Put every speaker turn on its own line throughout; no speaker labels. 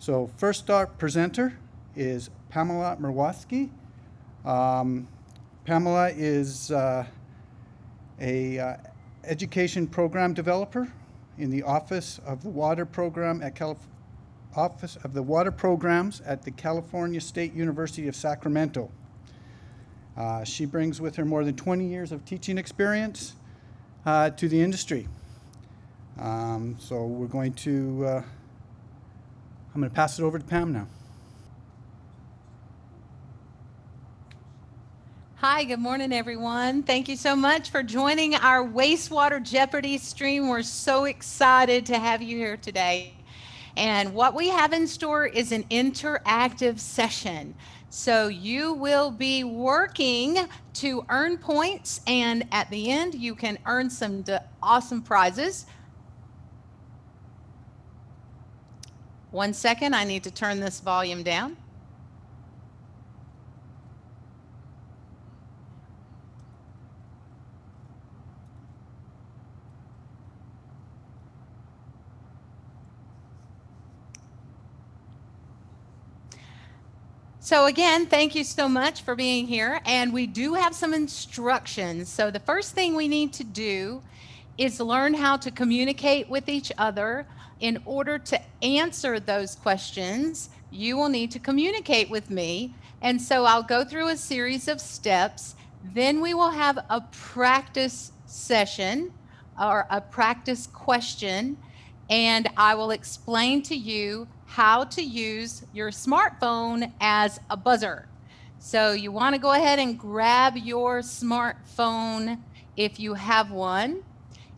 So first up presenter is Pamela Merwowski. Pamela is a education program developer in the Office of the Water Program at Office of the Water Programs at the California State University of Sacramento. She brings with her more than 20 years of teaching experience to the industry. So we're going to, I'm going to pass it over to Pam now.
Hi, good morning, everyone. Thank you so much for joining our Wastewater Jeopardy stream. We're so excited to have you here today. And what we have in store is an interactive session. So you will be working to earn points, and at the end, you can earn some awesome prizes. 1 second, I need to turn this volume down. So again, thank you so much for being here. And we do have some instructions. So the first thing we need to do is learn how to communicate with each other. In order to answer those questions, you will need to communicate with me. And so I'll go through a series of steps. Then we will have a practice session or a practice question. And I will explain to you how to use your smartphone as a buzzer. So you want to go ahead and grab your smartphone if you have one.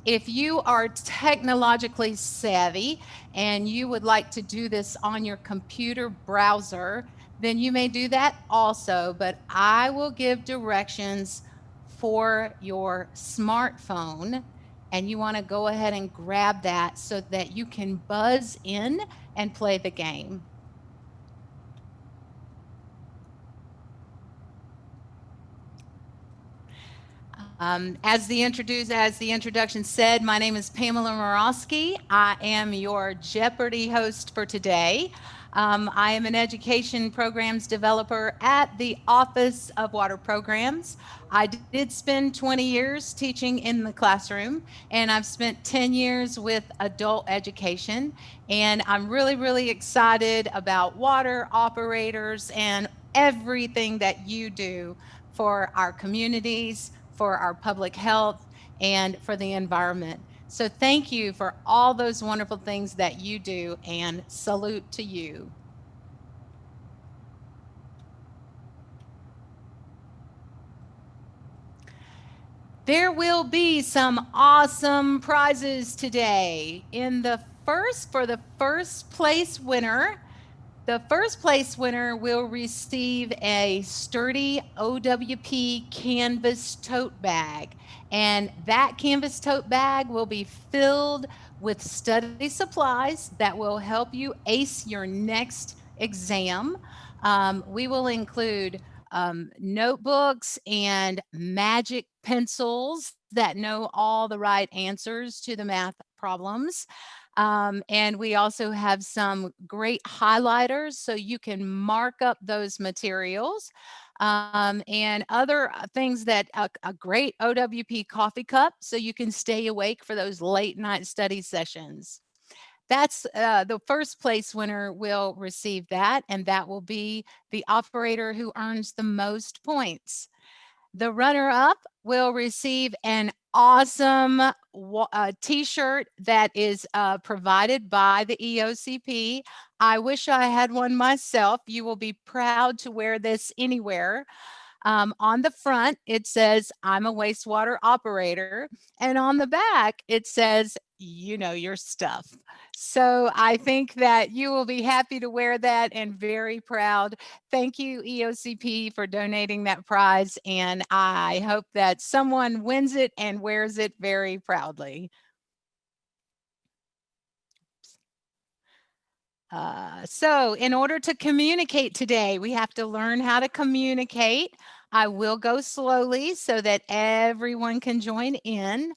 If you are technologically savvy and you would like to do this on your computer browser, then you may do that also, but I will give directions for your smartphone, and you want to go ahead and grab that so that you can buzz in and play the game. As the introduction said, my name is Pamela Merwowski. I am your Jeopardy host for today. I am an education programs developer at the Office of Water Programs. I did spend 20 years teaching in the classroom, and I've spent 10 years with adult education. And I'm really, really excited about water operators and everything that you do for our communities, for our public health, and for the environment. So thank you for all those wonderful things that you do, and salute to you. There will be some awesome prizes today. For the first place winner, the first place winner will receive a sturdy OWP canvas tote bag. And that canvas tote bag will be filled with study supplies that will help you ace your next exam. We will include notebooks and magic pencils that know all the right answers to the math problems. And we also have some great highlighters so you can mark up those materials. And other things that a great OWP coffee cup so you can stay awake for those late night study sessions. That's the first place winner will receive that, and that will be the operator who earns the most points. The runner-up will receive an awesome t-shirt that is provided by the EOCP. I wish I had one myself. You will be proud to wear this anywhere. On the front, it says, "I'm a wastewater operator." And on the back, it says, "You know your stuff." So I think that you will be happy to wear that and very proud. Thank you, EOCP, for donating that prize. And I hope that someone wins it and wears it very proudly. So in order to communicate today, we have to learn how to communicate. I will go slowly so that everyone can join in.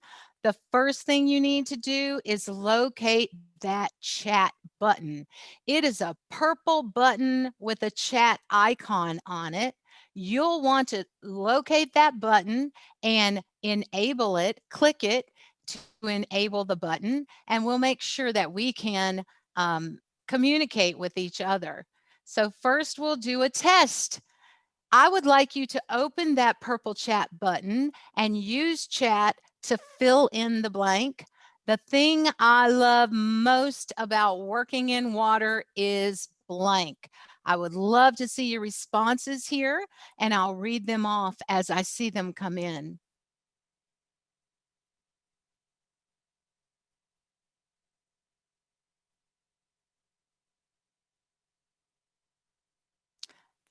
the first thing you need to do is locate that chat button. It is a purple button with a chat icon on it. You'll want to locate that button and enable it, click it to enable the button, and we'll make sure that we can communicate with each other. So first we'll do a test. I would like you to open that purple chat button and use chat to fill in the blank. The thing I love most about working in water is blank. I would love to see your responses here, and I'll read them off as I see them come in.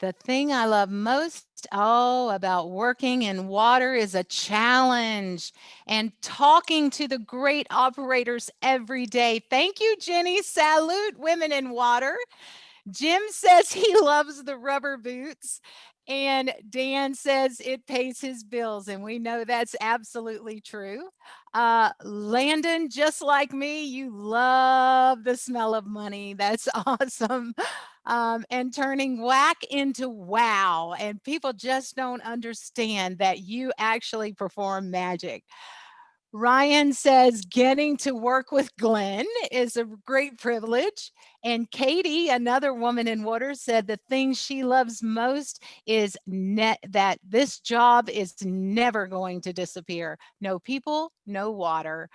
The thing I love most, about working in water is a challenge and talking to the great operators every day. Thank you, Jenny. Salute women in water. Jim says he loves the rubber boots. And Dan says it pays his bills. And we know that's absolutely true. Landon, just like me, you love the smell of money. That's awesome. And turning whack into wow. And people just don't understand that you actually perform magic. Ryan says getting to work with Glenn is a great privilege. And Katie, another woman in water, said the thing she loves most is that this job is never going to disappear. No people, no water.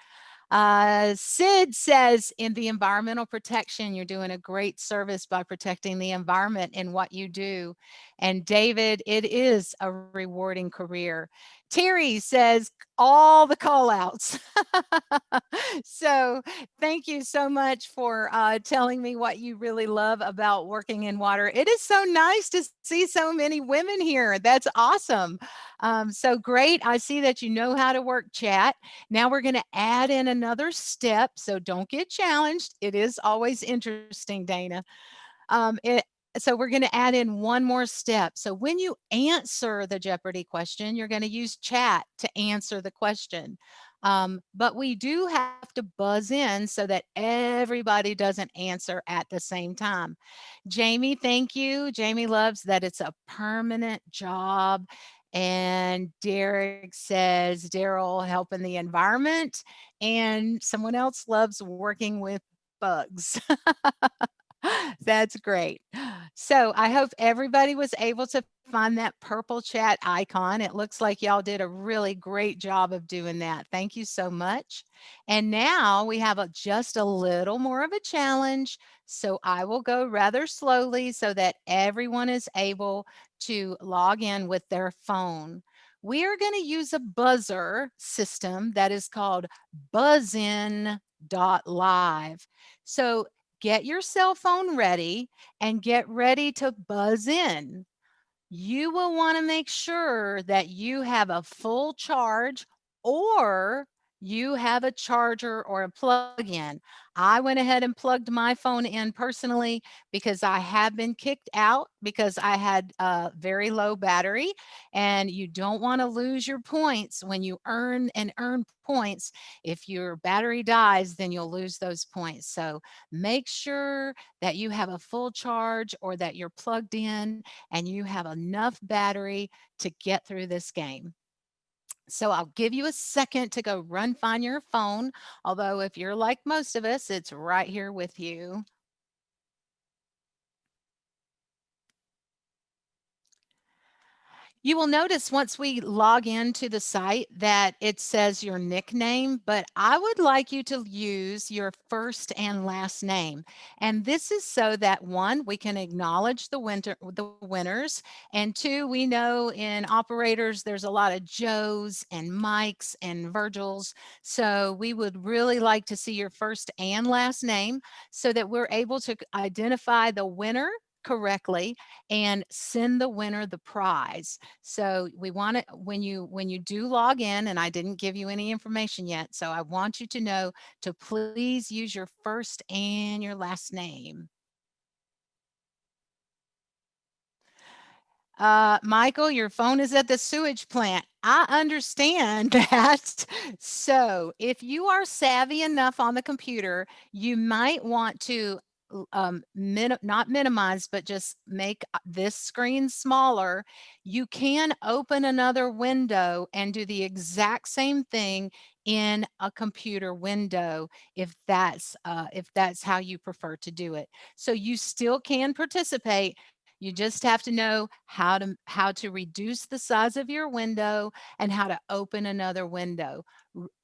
Sid says in the environmental protection, you're doing a great service by protecting the environment in what you do. And David, it is a rewarding career. Terry says all the call outs. So thank you so much for telling me what you really love about working in water. It is so nice to see so many women here. That's awesome. So great. I see that you know how to work chat. Now we're going to add in another step. So don't get challenged. It is always interesting, Dana. So we're going to add in one more step. So when you answer the Jeopardy question, you're going to use chat to answer the question. But we do have to buzz in so that everybody doesn't answer at the same time. Jamie, thank you. Jamie loves that it's a permanent job. And Derek says, Daryl helping the environment. And someone else loves working with bugs. That's great. So I hope everybody was able to find that purple chat icon. It looks like y'all did a really great job of doing that. Thank you so much. And now we have just a little more of a challenge. So I will go rather slowly so that everyone is able to log in with their phone. We are going to use a buzzer system that is called Buzzin.live. So get your cell phone ready and get ready to buzz in. You will want to make sure that you have a full charge or you have a charger or a plug-in. I went ahead and plugged my phone in personally because I have been kicked out because I had a very low battery, and you don't want to lose your points when you earn points. If your battery dies, then you'll lose those points. So make sure that you have a full charge or that you're plugged in and you have enough battery to get through this game. So I'll give you a second to go find your phone. Although if you're like most of us, it's right here with you. You will notice once we log into the site that it says your nickname, but I would like you to use your first and last name. And this is so that one, we can acknowledge the winners, and two, we know in operators there's a lot of Joes and Mikes and Virgils. So we would really like to see your first and last name so that we're able to identify the winner correctly and send the winner the prize. So we want to, when you do log in, and I didn't give you any information yet, so I want you to know to please use your first and your last name. Michael, your phone is at the sewage plant. I understand that. So, if you are savvy enough on the computer, you might want to not minimize, but just make this screen smaller. You can open another window and do the exact same thing in a computer window if that's how you prefer to do it. So you still can participate. You just have to know how to reduce the size of your window and how to open another window.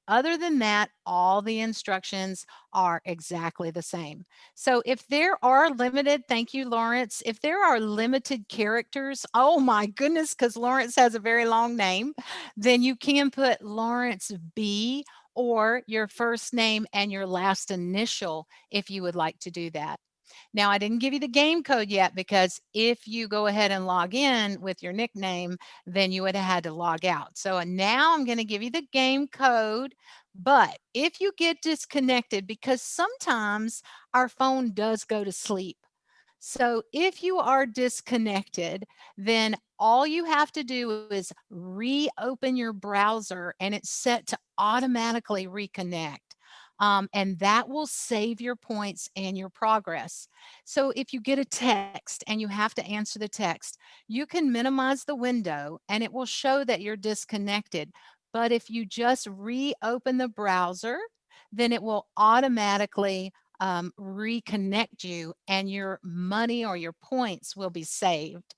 Other than that, all the instructions are exactly the same. So if there are limited, thank you, Lawrence. If there are limited characters, oh my goodness, because Lawrence has a very long name, then you can put Lawrence B or your first name and your last initial if you would like to do that. Now, I didn't give you the game code yet because if you go ahead and log in with your nickname, then you would have had to log out. So now I'm going to give you the game code. But if you get disconnected, because sometimes our phone does go to sleep. So if you are disconnected, then all you have to do is reopen your browser and it's set to automatically reconnect. And that will save your points and your progress. So if you get a text and you have to answer the text, you can minimize the window and it will show that you're disconnected. But if you just reopen the browser, then it will automatically reconnect you and your money or your points will be saved.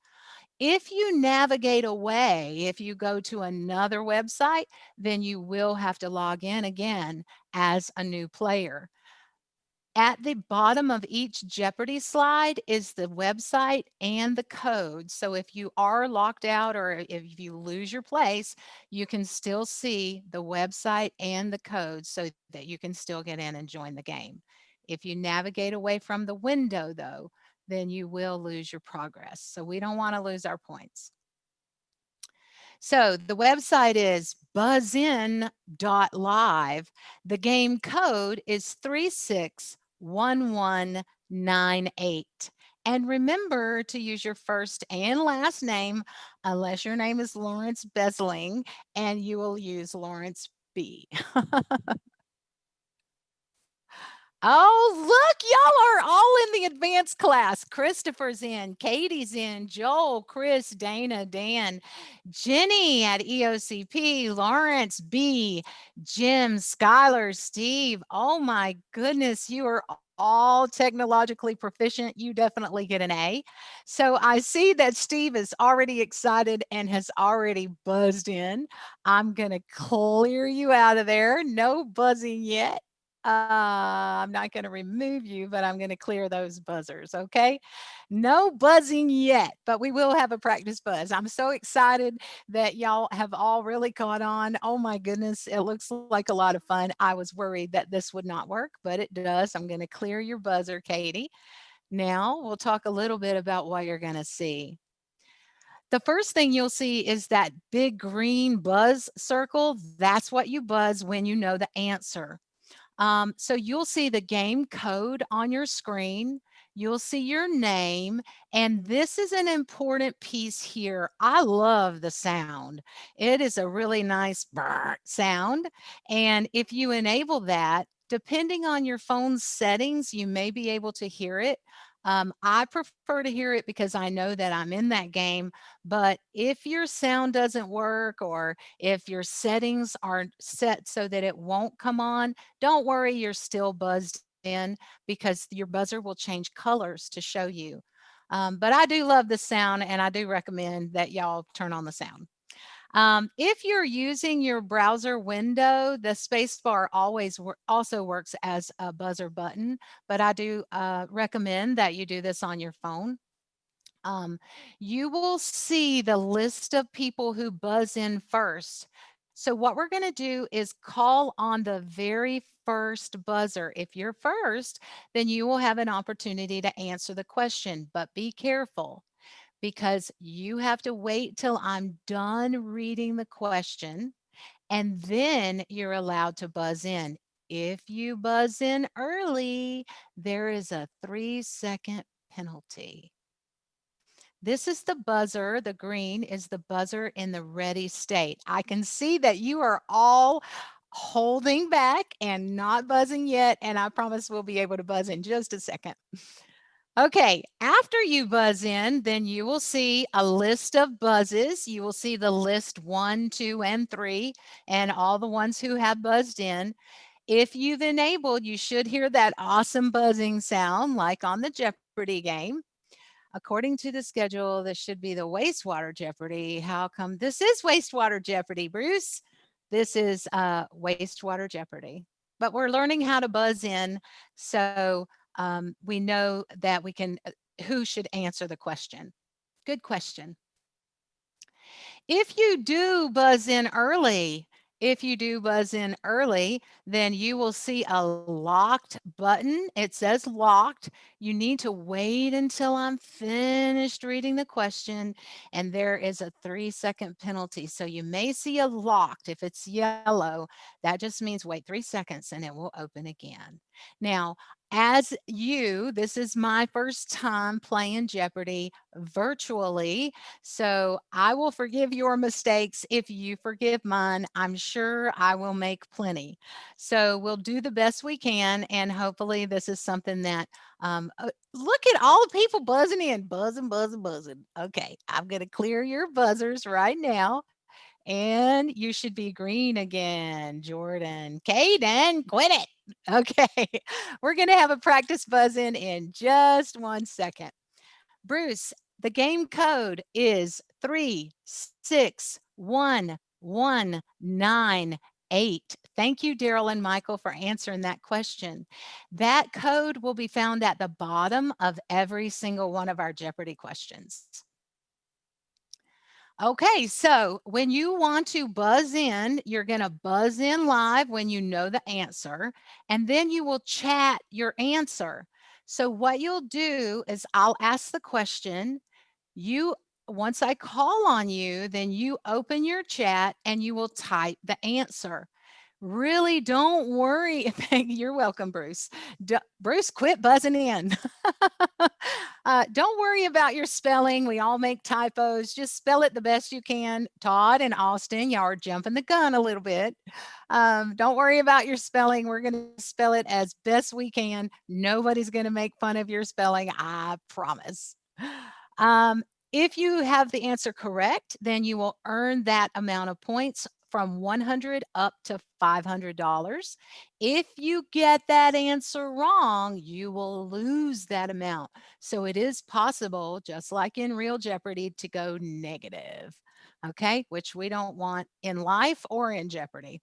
If you navigate away, if you go to another website, then you will have to log in again as a new player. At the bottom of each Jeopardy slide is the website and the code. So if you are locked out or if you lose your place, you can still see the website and the code so that you can still get in and join the game. If you navigate away from the window, though, then you will lose your progress. So we don't want to lose our points. So the website is buzzin.live. The game code is 361198. And remember to use your first and last name, unless your name is Lawrence Besling, and you will use Lawrence B. Oh, look, y'all are all in the advanced class. Christopher's in, Katie's in, Joel, Chris, Dana, Dan, Jenny at EOCP, Lawrence B, Jim, Skylar, Steve. Oh my goodness, you are all technologically proficient. You definitely get an A. So I see that Steve is already excited and has already buzzed in. I'm going to clear you out of there. No buzzing yet. I'm not going to remove you, but I'm going to clear those buzzers. Okay. No buzzing yet, but we will have a practice buzz. I'm so excited that y'all have all really caught on. Oh my goodness. It looks like a lot of fun. I was worried that this would not work, but it does. I'm going to clear your buzzer, Katie. Now we'll talk a little bit about what you're going to see. The first thing you'll see is that big green buzz circle. That's what you buzz when you know the answer. So you'll see the game code on your screen. You'll see your name. And this is an important piece here. I love the sound. It is a really nice sound. And if you enable that, depending on your phone's settings, you may be able to hear it. I prefer to hear it because I know that I'm in that game. But if your sound doesn't work or if your settings are set so that it won't come on, don't worry, you're still buzzed in because your buzzer will change colors to show you. But I do love the sound and I do recommend that y'all turn on the sound. If you're using your browser window, the spacebar also works as a buzzer button, but I do recommend that you do this on your phone. You will see the list of people who buzz in first. So what we're going to do is call on the very first buzzer. If you're first, then you will have an opportunity to answer the question, but be careful because you have to wait till I'm done reading the question and then you're allowed to buzz in. If you buzz in early, there is a 3-second penalty. This is the buzzer. The green is the buzzer in the ready state. I can see that you are all holding back and not buzzing yet, and I promise we'll be able to buzz in just a second. Okay, after you buzz in, then you will see a list of buzzes. You will see the list 1, 2, and 3, and all the ones who have buzzed in. If you've enabled, you should hear that awesome buzzing sound like on the Jeopardy game. According to the schedule, this should be the wastewater Jeopardy. How come this is wastewater Jeopardy, Bruce? This is wastewater Jeopardy. But we're learning how to buzz in, so we know that we can, who should answer the question. Good question. If you do buzz in early, then you will see a locked button. It says locked. You need to wait until I'm finished reading the question, and there is a 3-second penalty. So you may see a locked. If it's yellow, that just means wait 3 seconds and it will open again. Now, this is my first time playing Jeopardy virtually, so I will forgive your mistakes if you forgive mine. I'm sure I will make plenty. So we'll do the best we can, and hopefully this is something that, look at all the people buzzing in, buzzing, buzzing, buzzing. Okay, I'm going to clear your buzzers right now. And you should be green again, Jordan. Caden, quit it. Okay, we're going to have a practice buzz in just 1 second. Bruce, the game code is 361198. Thank you, Daryl and Michael, for answering that question. That code will be found at the bottom of every single one of our Jeopardy questions. Okay, so when you want to buzz in, you're going to buzz in live when you know the answer, and then you will chat your answer. So what you'll do is I'll ask the question. Once I call on you, then you open your chat and you will type the answer. Really don't worry. You're welcome, Bruce. Bruce, quit buzzing in. Don't worry about your spelling. We all make typos. Just spell it the best you can. Todd and Austin, y'all are jumping the gun a little bit. Don't worry about your spelling. We're going to spell it as best we can. Nobody's going to make fun of your spelling, I promise. If you have the answer correct, then you will earn that amount of points from $100 up to $500. If you get that answer wrong, you will lose that amount. So it is possible, just like in real Jeopardy, to go negative, okay, which we don't want in life or in Jeopardy.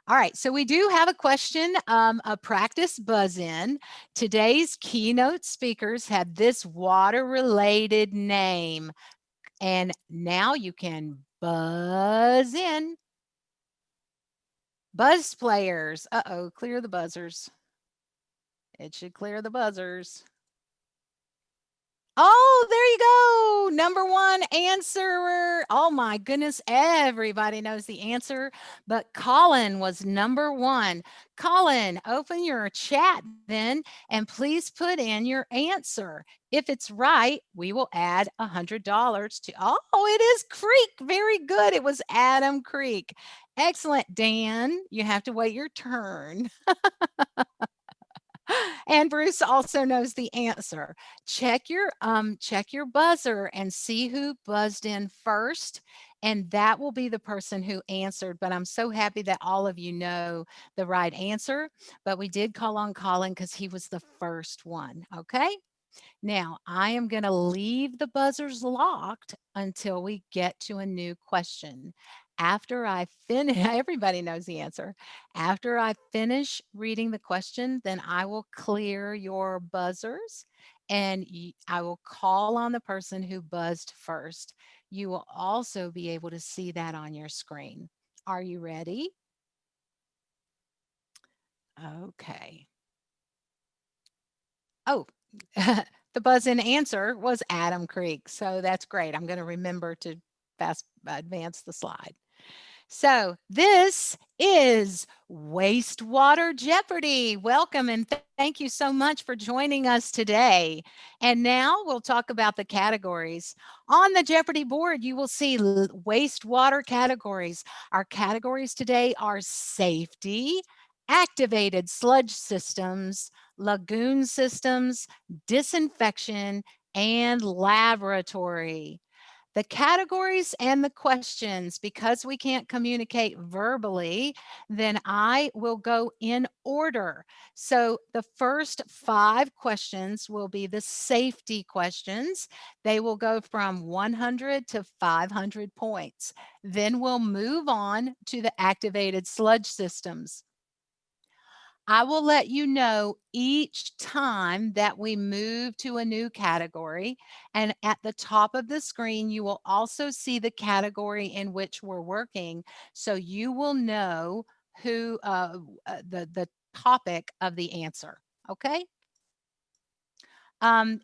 All right, so we do have a question, a practice buzz in. Today's keynote speakers have this water-related name, and now you can buzz in. Buzz players. Uh-oh, clear the buzzers. It should clear the buzzers. Oh, there you go. Number 1 answerer. Oh my goodness, everybody knows the answer, but Colin was number 1. Colin, open your chat then, and please put in your answer. If it's right, we will add $100 to, oh, it is Creek. Very good. It was Adam Creek. Excellent, Dan. You have to wait your turn. And Bruce also knows the answer. Check your buzzer and see who buzzed in first, and that will be the person who answered. But I'm so happy that all of you know the right answer. But we did call on Colin because he was the first one. Okay. Now I am going to leave the buzzers locked until we get to a new question. After I finish, everybody knows the answer. After I finish reading the question, then I will clear your buzzers and I will call on the person who buzzed first. You will also be able to see that on your screen. Are you ready? Okay. Oh, the buzz-in answer was Adam Creek. So that's great. I'm going to remember to advance the slide. So this is Wastewater Jeopardy. Welcome and thank you so much for joining us today. And now we'll talk about the categories. On the Jeopardy board, you will see wastewater categories. Our categories today are safety, activated sludge systems, lagoon systems, disinfection, and laboratory. The categories and the questions, because we can't communicate verbally, then I will go in order. So the first 5 questions will be the safety questions. They will go from 100 to 500 points. Then we'll move on to the activated sludge systems. I will let you know each time that we move to a new category. And at the top of the screen, you will also see the category in which we're working. So you will know who the topic of the answer. Okay.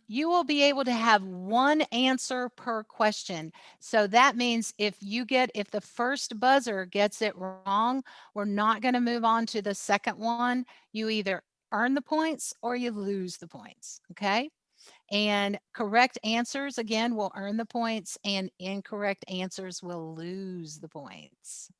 You will be able to have 1 answer per question. So that means if the first buzzer gets it wrong, we're not going to move on to the second one. You either earn the points or you lose the points. Okay. And correct answers, again, will earn the points, and incorrect answers will lose the points.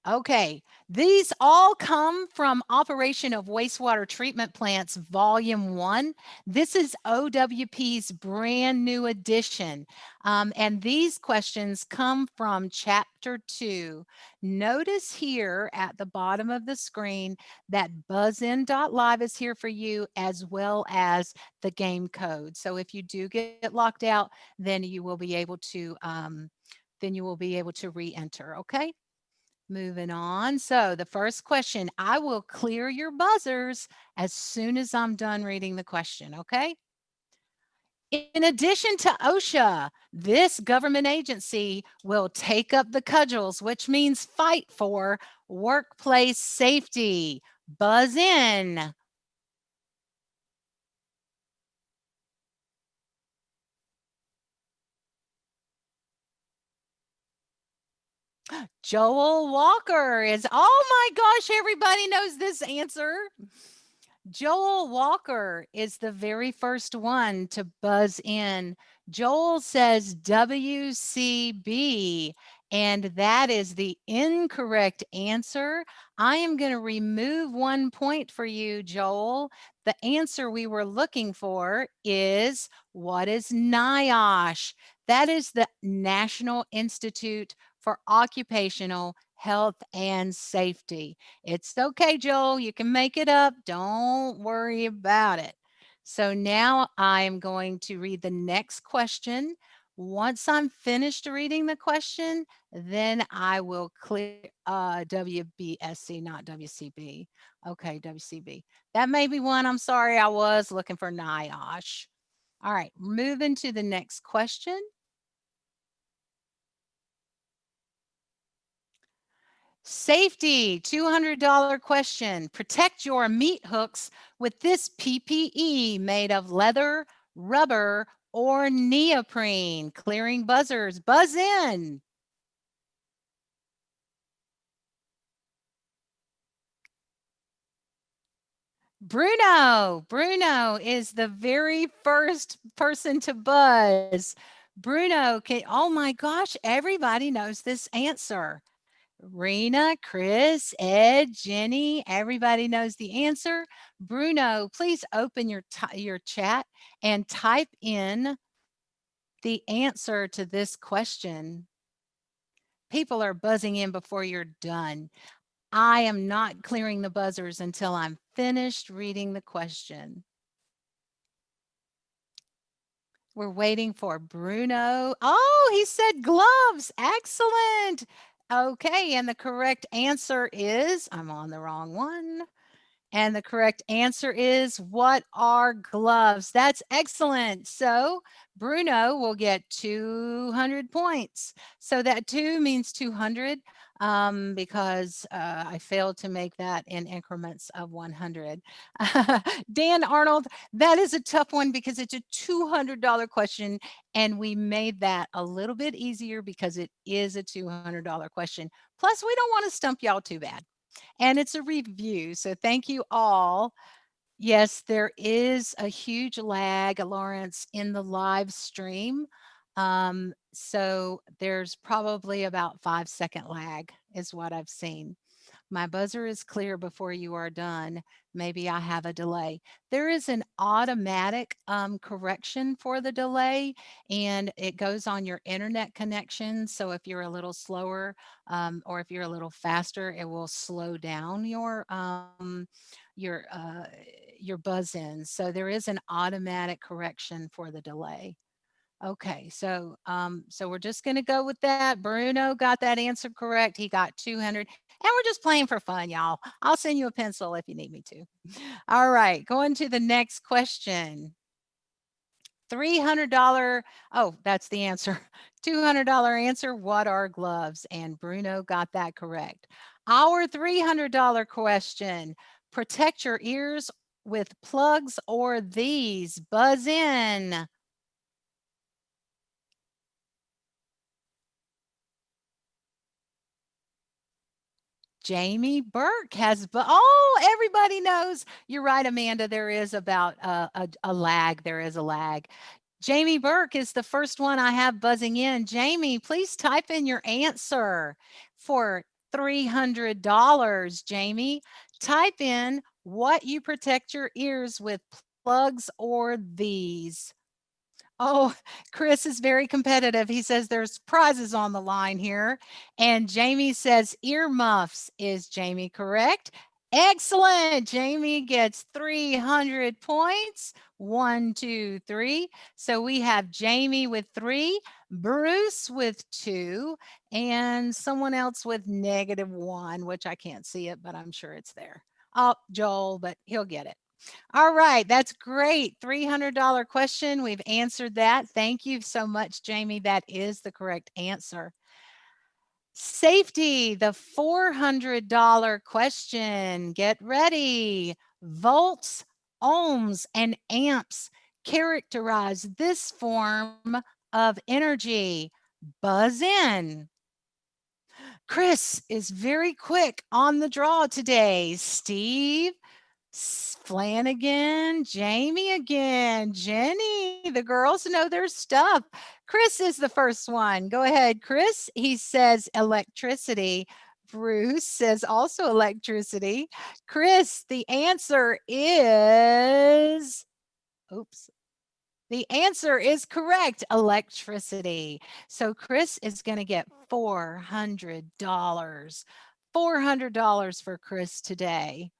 Okay, these all come from Operation of Wastewater Treatment Plants, Volume 1. This is OWP's brand new edition. And these questions come from Chapter 2. Notice here at the bottom of the screen that buzzin.live is here for you, as well as the game code. So if you do get locked out, then you will be able to re-enter, okay? Moving on. So the first question, I will clear your buzzers as soon as I'm done reading the question, okay? In addition to OSHA, this government agency will take up the cudgels, which means fight for workplace safety. Buzz in. Joel Walker is, oh my gosh, everybody knows this answer. Joel Walker is the very first one to buzz in. Joel says WCB, and that is the incorrect answer. I am going to remove 1 point for you, Joel. The answer we were looking for is, what is NIOSH? That is the National Institute for Occupational Health and Safety. It's okay, Joel. You can make it up. Don't worry about it. So now I'm going to read the next question. Once I'm finished reading the question, then I will clear WBSC, not WCB. Okay, WCB. That may be one. I'm sorry. I was looking for NIOSH. All right, moving to the next question. Safety, $200 question. Protect your meat hooks with this PPE made of leather, rubber, or neoprene. Clearing buzzers. Buzz in. Bruno is the very first person to buzz. Bruno, oh my gosh, everybody knows this answer. Rena, Chris, Ed, Jenny, everybody knows the answer. Bruno, please open your chat and type in the answer to this question. People are buzzing in before you're done. I am not clearing the buzzers until I'm finished reading the question. We're waiting for Bruno. Oh, he said gloves. Excellent. Okay, and the correct answer is, I'm on the wrong one. And the correct answer is, what are gloves? That's excellent. So Bruno will get 200 points. So that 2 means 200. because I failed to make that in increments of 100. Dan Arnold, that is a tough one because it's a $200 question, and we made that a little bit easier because it is a $200 question. Plus, we don't want to stump y'all too bad. And it's a review. So thank you all. Yes, there is a huge lag, Lawrence, in the live stream. So there's probably about 5-second lag is what I've seen. My buzzer is clear before you are done. Maybe I have a delay. There is an automatic correction for the delay, and it goes on your internet connection. So if you're a little slower or if you're a little faster, it will slow down your your buzz-in. So there is an automatic correction for the delay. Okay, so so we're just going to go with that. Bruno got that answer correct. He got 200, and we're just playing for fun, y'all. I'll send you a pencil if you need me to. All right, going to the next question. $300. Oh, that's the answer. $200 answer. What are gloves? And Bruno got that correct. Our $300 question. Protect your ears with plugs or these. Buzz in. Jamie Burke has, oh, everybody knows. You're right, Amanda. There is about a lag. There is a lag. Jamie Burke is the first one I have buzzing in. Jamie, please type in your answer for $300. Jamie, type in what you protect your ears with, plugs or these. Oh, Chris is very competitive. He says there's prizes on the line here. And Jamie says earmuffs. Is Jamie correct? Excellent. Jamie gets 300 points. 1, 2, 3. So we have Jamie with 3, Bruce with 2, and someone else with -1, which I can't see it, but I'm sure it's there. Oh, Joel, but he'll get it. All right, that's great. $300 question. We've answered that. Thank you so much, Jamie. That is the correct answer. Safety, the $400 question. Get ready. Volts, ohms, and amps characterize this form of energy. Buzz in. Chris is very quick on the draw today. Steve, Flanagan, Jamie again, Jenny, the girls know their stuff. Chris is the first one. Go ahead, Chris. He says electricity. Bruce says also electricity. Chris, the answer is, oops. The answer is correct, electricity. So Chris is going to get $400. $400 for Chris today.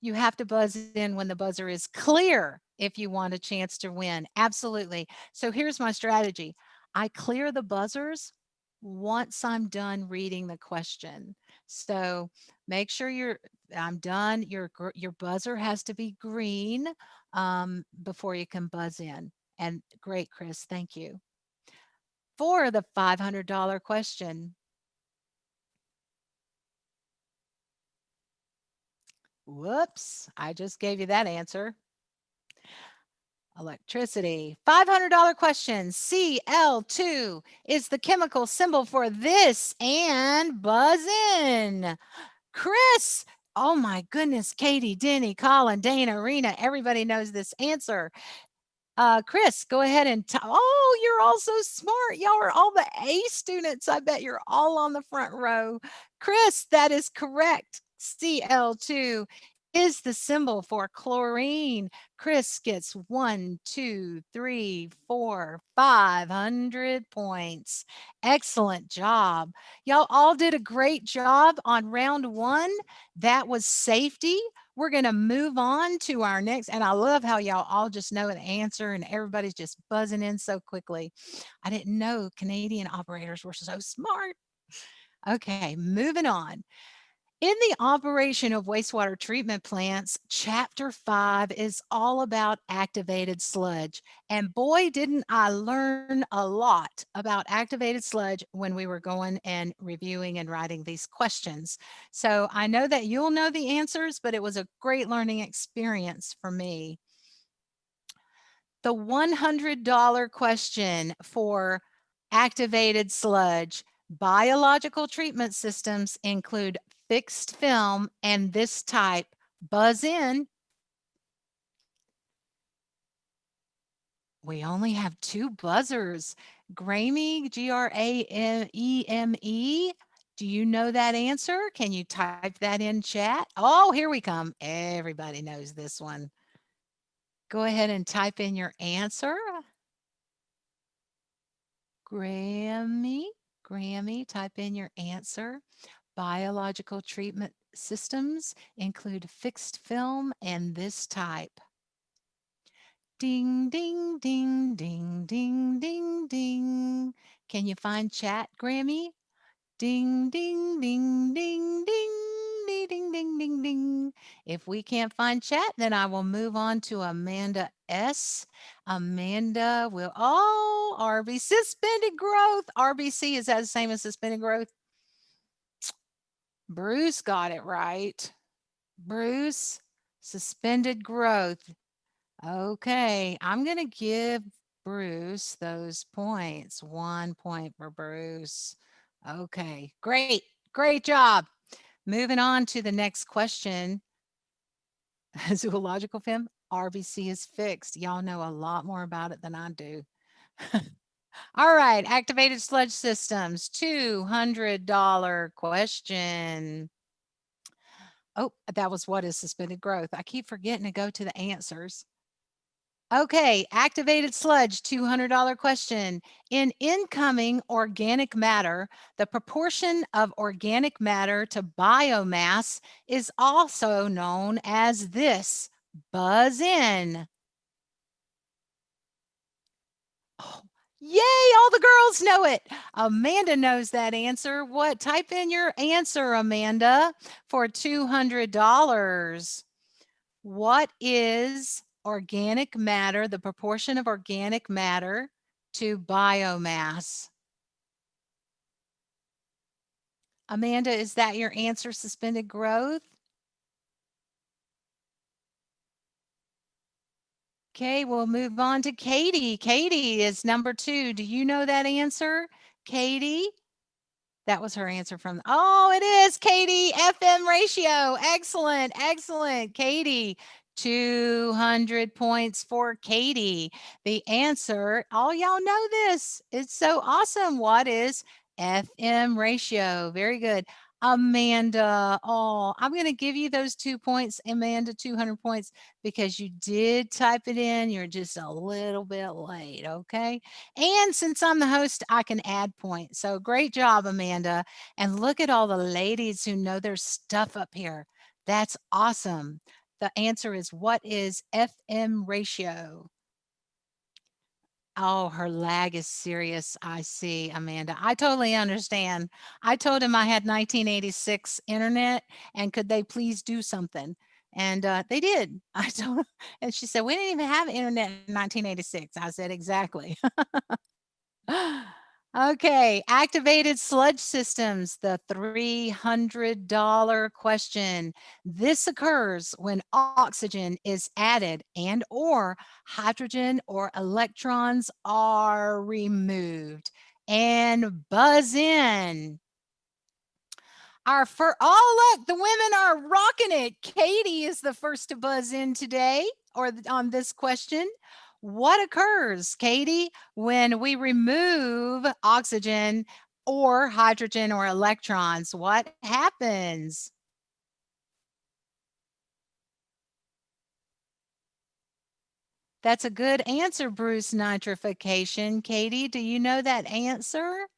You have to buzz in when the buzzer is clear if you want a chance to win. Absolutely. So here's my strategy. I clear the buzzers once I'm done reading the question. So make sure I'm done. Your buzzer has to be green before you can buzz in. And great, Chris. Thank you. For the $500 question. Whoops, I just gave you that answer. Electricity. $500 question. Cl2 is the chemical symbol for this, and buzz in. Chris. Oh my goodness, Katie, Denny, Colin, Dana, Rena, everybody knows this answer. Chris, go ahead and, oh, you're all so smart. Y'all are all the A students. I bet you're all on the front row. Chris, that is correct. Cl2 is the symbol for chlorine. Chris gets 1, 2, 3, 4, 500 points. Excellent job. Y'all all did a great job on round 1. That was safety. We're going to move on to our next, and I love how y'all all just know an answer and everybody's just buzzing in so quickly. I didn't know Canadian operators were so smart. Okay, moving on. In the operation of wastewater treatment plants, Chapter 5 is all about activated sludge. And boy, didn't I learn a lot about activated sludge when we were going and reviewing and writing these questions. So I know that you'll know the answers, but it was a great learning experience for me. The $100 question for activated sludge. Biological treatment systems include fixed film and this type. Buzz in. We only have 2 buzzers. Grammy, Grame. Do you know that answer? Can you type that in chat? Oh, here we come. Everybody knows this one. Go ahead and type in your answer. Grammy, type in your answer. Biological treatment systems include fixed film and this type. Ding, ding, ding, ding, ding, ding, ding. Can you find chat, Grammy? Ding, ding, ding, ding, ding, ding, ding, ding, ding, ding. If we can't find chat, then I will move on to Amanda S. Amanda will, oh, RB, suspended growth. RBC, is that the same as suspended growth? Bruce got it right. Bruce, suspended growth. Okay, I'm going to give Bruce those points. 1 point for Bruce. Okay, great. Great job. Moving on to the next question. Zoological film, RBC is fixed. Y'all know a lot more about it than I do. All right, activated sludge systems, $200 question. Oh, that was what is suspended growth. I keep forgetting to go to the answers. Okay, activated sludge, $200 question. In incoming organic matter, the proportion of organic matter to biomass is also known as this. Buzz in. Oh, yay, all the girls know it. Amanda knows that answer. What? Type in your answer, Amanda, for $200. What is organic matter, the proportion of organic matter to biomass? Amanda, is that your answer, suspended growth? Okay, we'll move on to Katie. Katie is number 2. Do you know that answer, Katie? That was her answer from, oh, it is, Katie, FM ratio. Excellent, excellent, Katie. 200 points for Katie. The answer, all y'all know this. It's so awesome. What is FM ratio? Very good. Amanda, oh, I'm going to give you those 2 points, Amanda, 200 points, because you did type it in. You're just a little bit late, okay? And since I'm the host, I can add points. So great job, Amanda. And look at all the ladies who know their stuff up here. That's awesome. The answer is, what is FM ratio? Oh, her lag is serious. I see, Amanda. I totally understand. I told him I had 1986 internet and could they please do something? And they did. I told, and she said, we didn't even have internet in 1986. I said, exactly. Okay, activated sludge systems, the $300 question. This occurs when oxygen is added and or hydrogen or electrons are removed. And buzz in. Oh, look, the women are rocking it. Katie is the first to buzz in today or on this question. What occurs, Katie, when we remove oxygen or hydrogen or electrons? What happens? That's a good answer, Bruce. Nitrification. Katie, do you know that answer?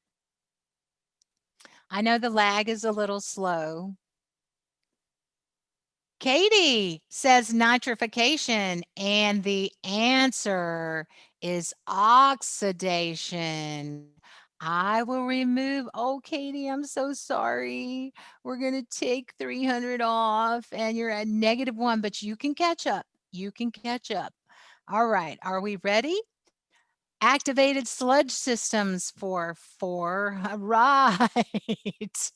I know the lag is a little slow. Katie says nitrification, and the answer is oxidation. I will remove, oh, Katie, I'm so sorry. We're going to take 300 off and you're at -1, but you can catch up. You can catch up. All right. Are we ready? Activated sludge systems for 4. Right.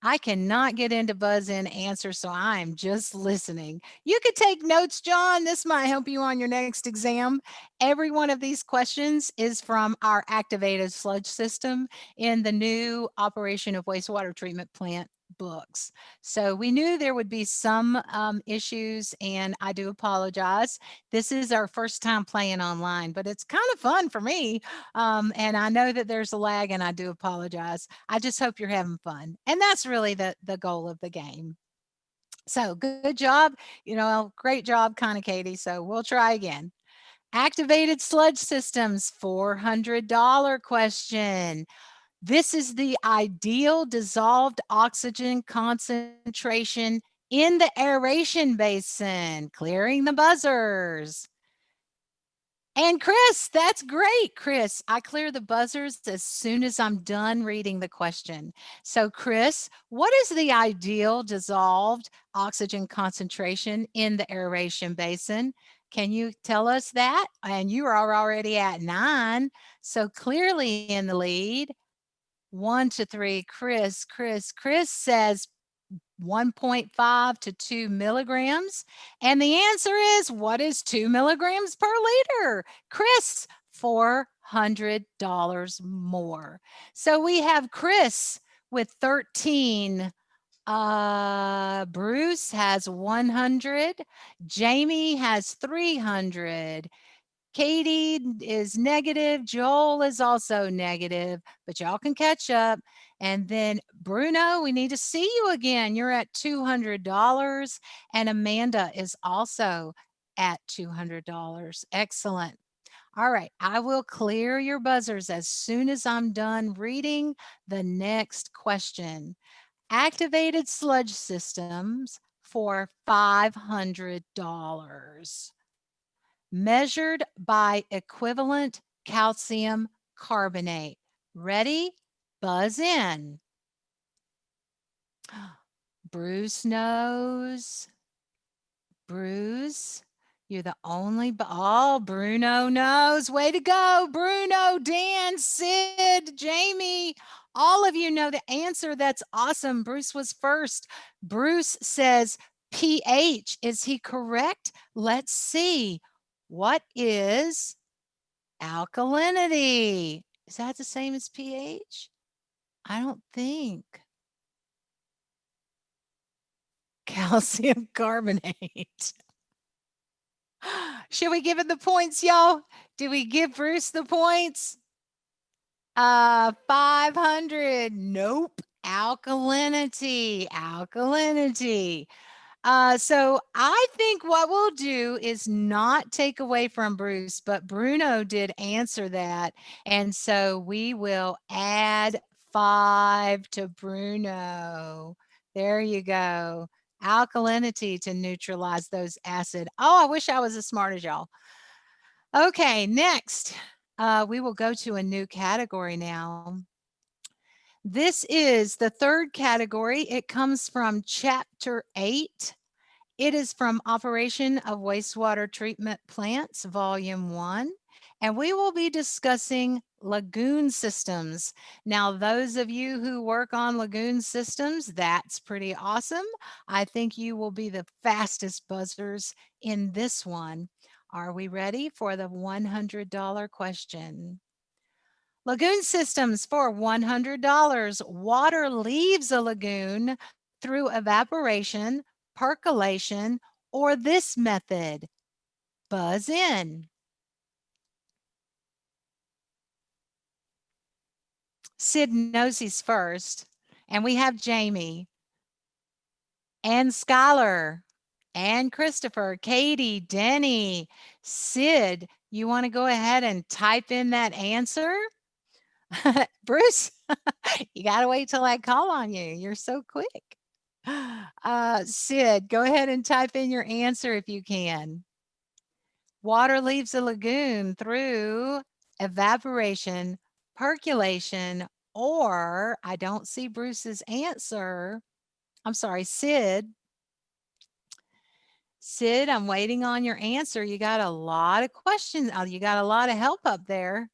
I cannot get into Buzzin answer, so I'm just listening. You could take notes, John. This might help you on your next exam. Every one of these questions is from our activated sludge system in the new operation of wastewater treatment plant books. So we knew there would be some issues, and I do apologize. This is our first time playing online, but it's kind of fun for me. And I know that there's a lag, and I do apologize. I just hope you're having fun. And that's really the goal of the game. So good job. Great job, kind of Katie. So we'll try again. Activated sludge systems, $400 question. This is the ideal dissolved oxygen concentration in the aeration basin. Clearing the buzzers. And Chris, that's great, Chris. I clear the buzzers as soon as I'm done reading the question. So, Chris, what is the ideal dissolved oxygen concentration in the aeration basin? Can you tell us that? And you are already at 9, so clearly in the lead. 1 to 3, Chris says 1.5 to 2 milligrams. And the answer is, what is 2 milligrams per liter? Chris, $400 more. So we have Chris with 13. Bruce has 100. Jamie has 300. Katie is negative. Joel is also negative, but y'all can catch up. And then Bruno, we need to see you again. You're at $200. And Amanda is also at $200. Excellent. All right, I will clear your buzzers as soon as I'm done reading the next question. Activated sludge systems for $500. Measured by equivalent calcium carbonate. Ready? Buzz in. Bruce knows. Bruce, you're the only, oh, Bruno knows. Way to go, Bruno, Dan, Sid, Jamie. All of you know the answer. That's awesome. Bruce was first. Bruce says pH. Is he correct? Let's see. What is alkalinity? Is that the same as pH? I don't think. Calcium carbonate. Should we give it the points, y'all? Do we give Bruce the points? 500. Nope. Alkalinity. So I think what we'll do is not take away from Bruce, but Bruno did answer that. And so we will add 5 to Bruno. There you go. Alkalinity to neutralize those acid. Oh, I wish I was as smart as y'all. Okay, next, we will go to a new category now. This is the third category. It comes from Chapter 8. It is from Operation of Wastewater Treatment Plants, Volume 1. And we will be discussing lagoon systems. Now, those of you who work on lagoon systems, that's pretty awesome. I think you will be the fastest buzzers in this one. Are we ready for the $100 question? Lagoon systems for $100. Water leaves a lagoon through evaporation, percolation, or this method. Buzz in. Sid knows he's first. And we have Jamie and Skylar and Christopher, Katie, Denny, Sid. You want to go ahead and type in that answer? Bruce, you got to wait till I call on you. You're so quick. Sid, go ahead and type in your answer if you can. Water leaves a lagoon through evaporation, percolation, or I don't see Bruce's answer. I'm sorry, Sid. Sid, I'm waiting on your answer. You got a lot of questions. You got a lot of help up there.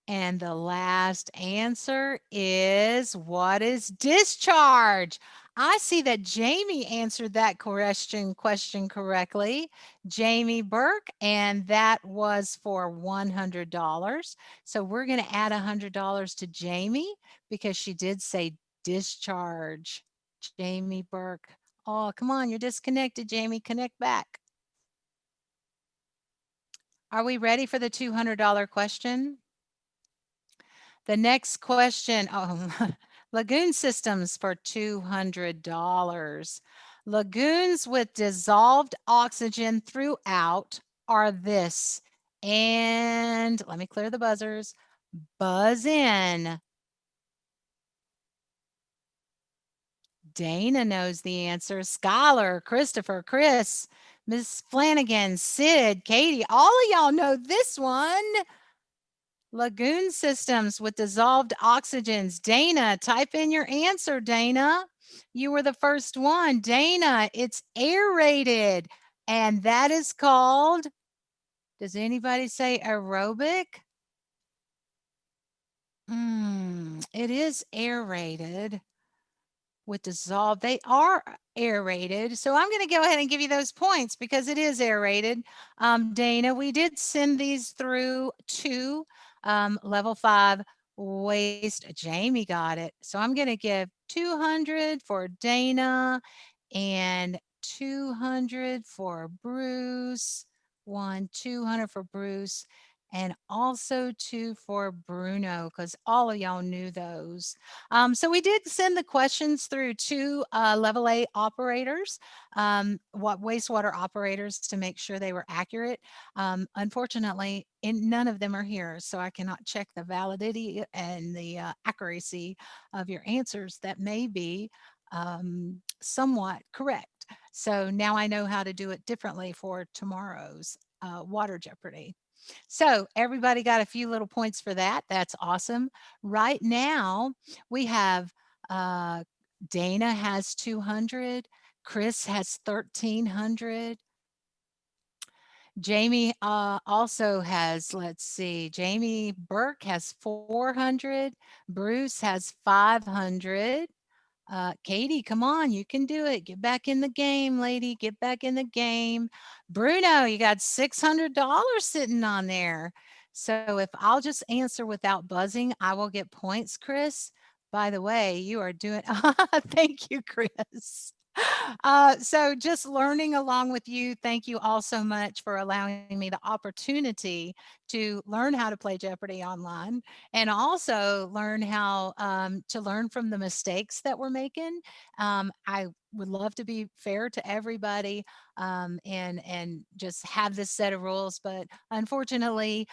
And the last answer is, what is discharge? I see that Jamie answered that question correctly. Jamie Burke, and that was for $100. So we're going to add $100 to Jamie because she did say discharge. Jamie Burke. Oh, come on, you're disconnected, Jamie. Connect back. Are we ready for the $200 question? The next question, Lagoon systems for $200. Lagoons with dissolved oxygen throughout are this. And let me clear the buzzers. Buzzin. Dana knows the answer. Skylar, Christopher, Chris, Miss Flanagan, Sid, Katie, all of y'all know this one. Lagoon systems with dissolved oxygens. Dana, type in your answer, Dana. You were the first one. Dana, it's aerated. And that is called, does anybody say aerobic? It is aerated with dissolved. They are aerated. So I'm going to go ahead and give you those points because it is aerated. Dana, we did send these through to level 5 waste. Jamie got it. So I'm going to give 200 for Dana and 200 for Bruce. 200 for Bruce, and also 2 for Bruno, because all of y'all knew those. So we did send the questions through to level A operators, wastewater operators, to make sure they were accurate. Unfortunately, none of them are here, so I cannot check the validity and the accuracy of your answers. That may be somewhat correct. So now I know how to do it differently for tomorrow's water Jeopardy. So everybody got a few little points for that. That's awesome. Right now we have Dana has 200. Chris has 1,300. Jamie also has, let's see, Jamie Burke has 400. Bruce has 500. Katie, come on, you can do it. Get back in the game, lady. Get back in the game. Bruno, you got $600 sitting on there. So if I'll just answer without buzzing, I will get points, Chris. By the way, you are doing, thank you, Chris. So just learning along with you. Thank you all so much for allowing me the opportunity to learn how to play Jeopardy online, and also learn how to learn from the mistakes that we're making. I would love to be fair to everybody, and just have this set of rules, but unfortunately,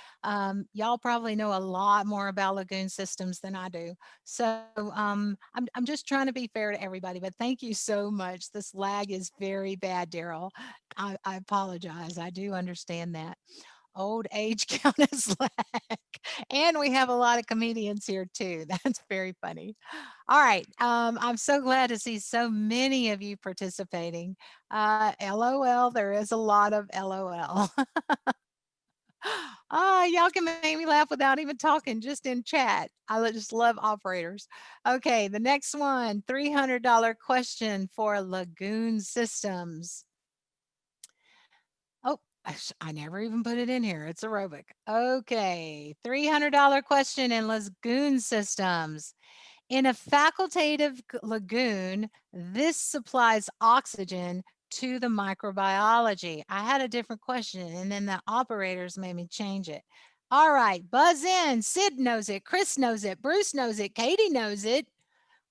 y'all probably know a lot more about lagoon systems than I do. So I'm just trying to be fair to everybody, but thank you so much. This lag is very bad, Daryl. I apologize. I do understand that. Old age count as lag. And we have a lot of comedians here too. That's very funny. All right. I'm so glad to see so many of you participating. LOL, there is a lot of LOL. Y'all can make me laugh without even talking, just in chat. I just love operators. Okay, the next one, $300 question for Lagoon Systems. Oh, I never even put it in here. It's aerobic. Okay, $300 question in Lagoon Systems. In a facultative lagoon, this supplies oxygen to the microbiology. I had a different question, and then the operators made me change it. All right, buzz in. Sid knows it. Chris knows it. Bruce knows it. Katie knows it.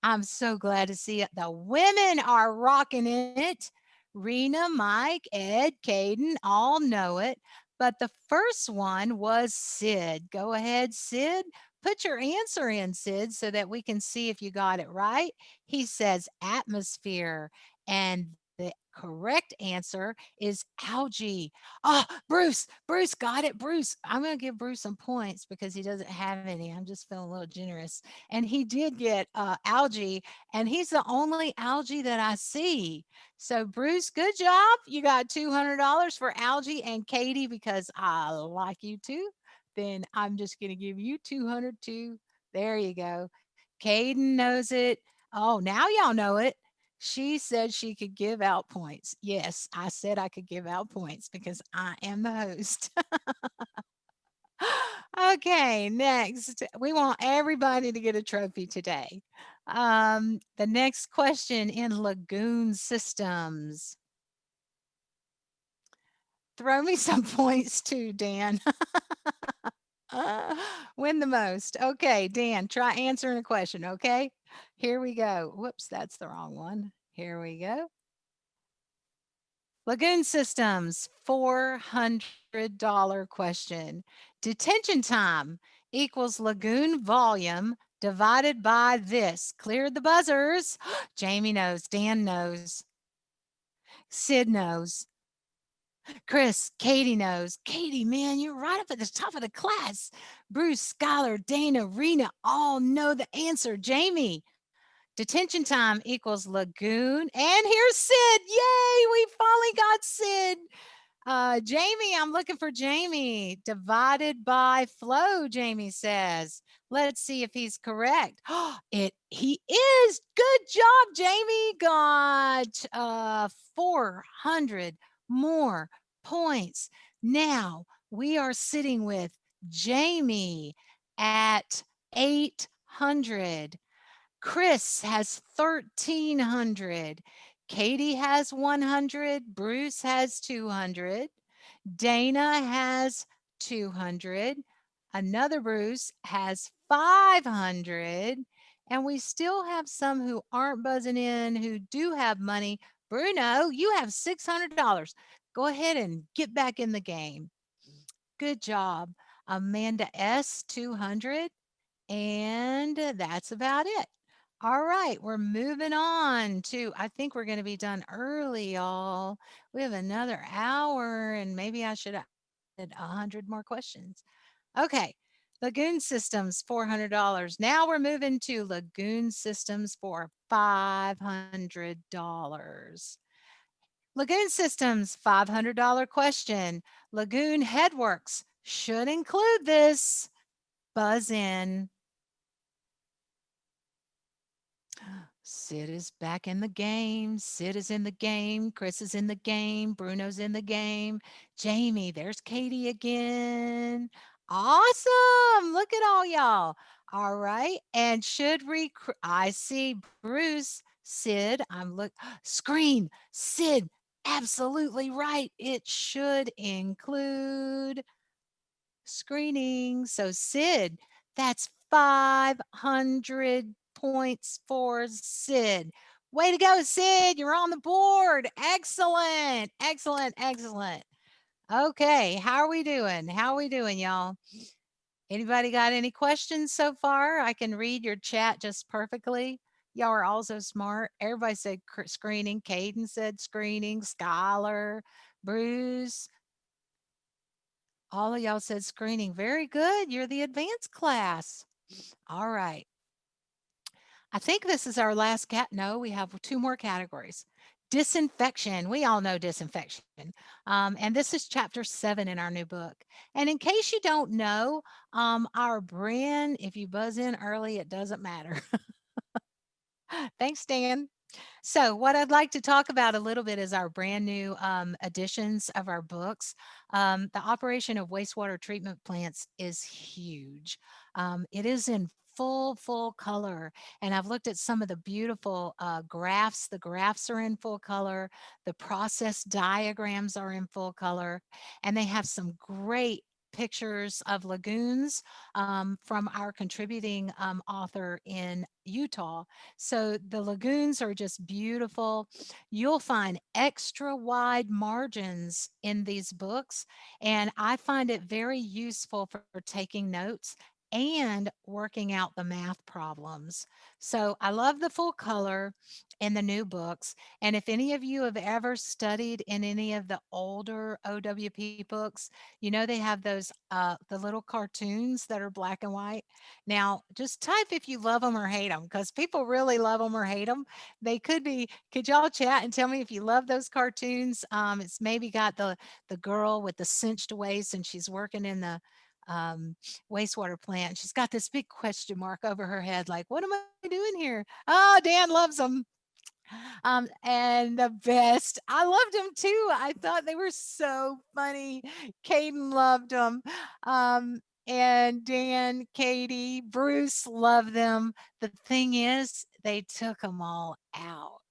I'm so glad to see it. The women are rocking it. Rena, Mike, Ed, Caden all know it. But the first one was Sid. Go ahead, Sid. Put your answer in, Sid, so that we can see if you got it right. He says atmosphere. And The correct answer is algae. Oh, Bruce got it. Bruce, I'm going to give Bruce some points because he doesn't have any. I'm just feeling a little generous. And he did get algae, and he's the only algae that I see. So, Bruce, good job. You got $200 for algae, and Katie, because I like you too, then I'm just going to give you 200 too. There you go. Caden knows it. Oh, now y'all know it. She said she could give out points. Yes, I said I could give out points because I am the host. Okay, next. We want everybody to get a trophy today. The next question in Lagoon systems. Throw me some points too, Dan. Win the most. Okay, Dan, try answering a question. Okay, here we go. Whoops, that's the wrong one. Here we go. Lagoon systems, $400 question. Detention time equals lagoon volume divided by this. Clear the buzzers. Jamie knows. Dan knows. Sid knows. Chris, Katie knows. Katie, man, you're right up at the top of the class. Bruce, Skylar, Dana, Rena all know the answer. Jamie, detention time equals lagoon. And here's Sid. Yay, we finally got Sid. Jamie, I'm looking for Jamie. Divided by flow, Jamie says. Let's see if he's correct. He is. Good job, Jamie. Got 400 more points. Now we are sitting with Jamie at 800. Chris has 1,300. Katie has 100. Bruce has 200. Dana has 200. Another Bruce has 500. And we still have some who aren't buzzing in who do have money. Bruno, you have $600. Go ahead and get back in the game. Good job. Amanda S, 200. And that's about it. All right, we're moving on to, I think we're going to be done early, y'all. We have another hour, and maybe I should have added 100 more questions. Okay, Lagoon Systems, $400. Now we're moving to Lagoon Systems for $500. Lagoon Systems, $500 question. Lagoon Headworks should include this. Buzzin. Sid is back in the game. Sid is in the game. Chris is in the game. Bruno's in the game. Jamie, there's Katie again. Awesome. Look at all y'all. All right. And should I see Bruce, Sid, screen, Sid, absolutely right. It should include screening. So Sid, that's 500 points for Sid. Way to go, Sid. You're on the board. Excellent. Excellent. Excellent. Okay. How are we doing? How are we doing, y'all? Anybody got any questions so far? I can read your chat just perfectly. Y'all are also smart. Everybody said screening. Caden said screening. Skylar, Bruce, all of y'all said screening. Very good. You're the advanced class. All right. I think this is our last no, we have 2 more categories. Disinfection. We all know disinfection. And this is chapter 7 in our new book. And in case you don't know, our brand, if you buzz in early, it doesn't matter. Thanks, Dan. So, what I'd like to talk about a little bit is our brand new editions of our books. The operation of wastewater treatment plants is huge. It is in full color. And I've looked at some of the beautiful graphs. The graphs are in full color. The process diagrams are in full color. And they have some great pictures of lagoons from our contributing author in Utah. So the lagoons are just beautiful. You'll find extra wide margins in these books, and I find it very useful for taking notes and working out the math problems. So I love the full color in the new books. And if any of you have ever studied in any of the older OWP books, you know they have those the little cartoons that are black and white. Now, just type if you love them or hate them, because people really love them or hate them. They could be. Could y'all chat and tell me if you love those cartoons? It's maybe got the girl with the cinched waist, and she's working in the wastewater plant. She's got this big question mark over her head, like, "What am I doing here?" Oh, Dan loves them. And the best, I loved them too. I thought they were so funny. Caden loved them. And Dan, Katie, Bruce loved them. The thing is, they took them all out.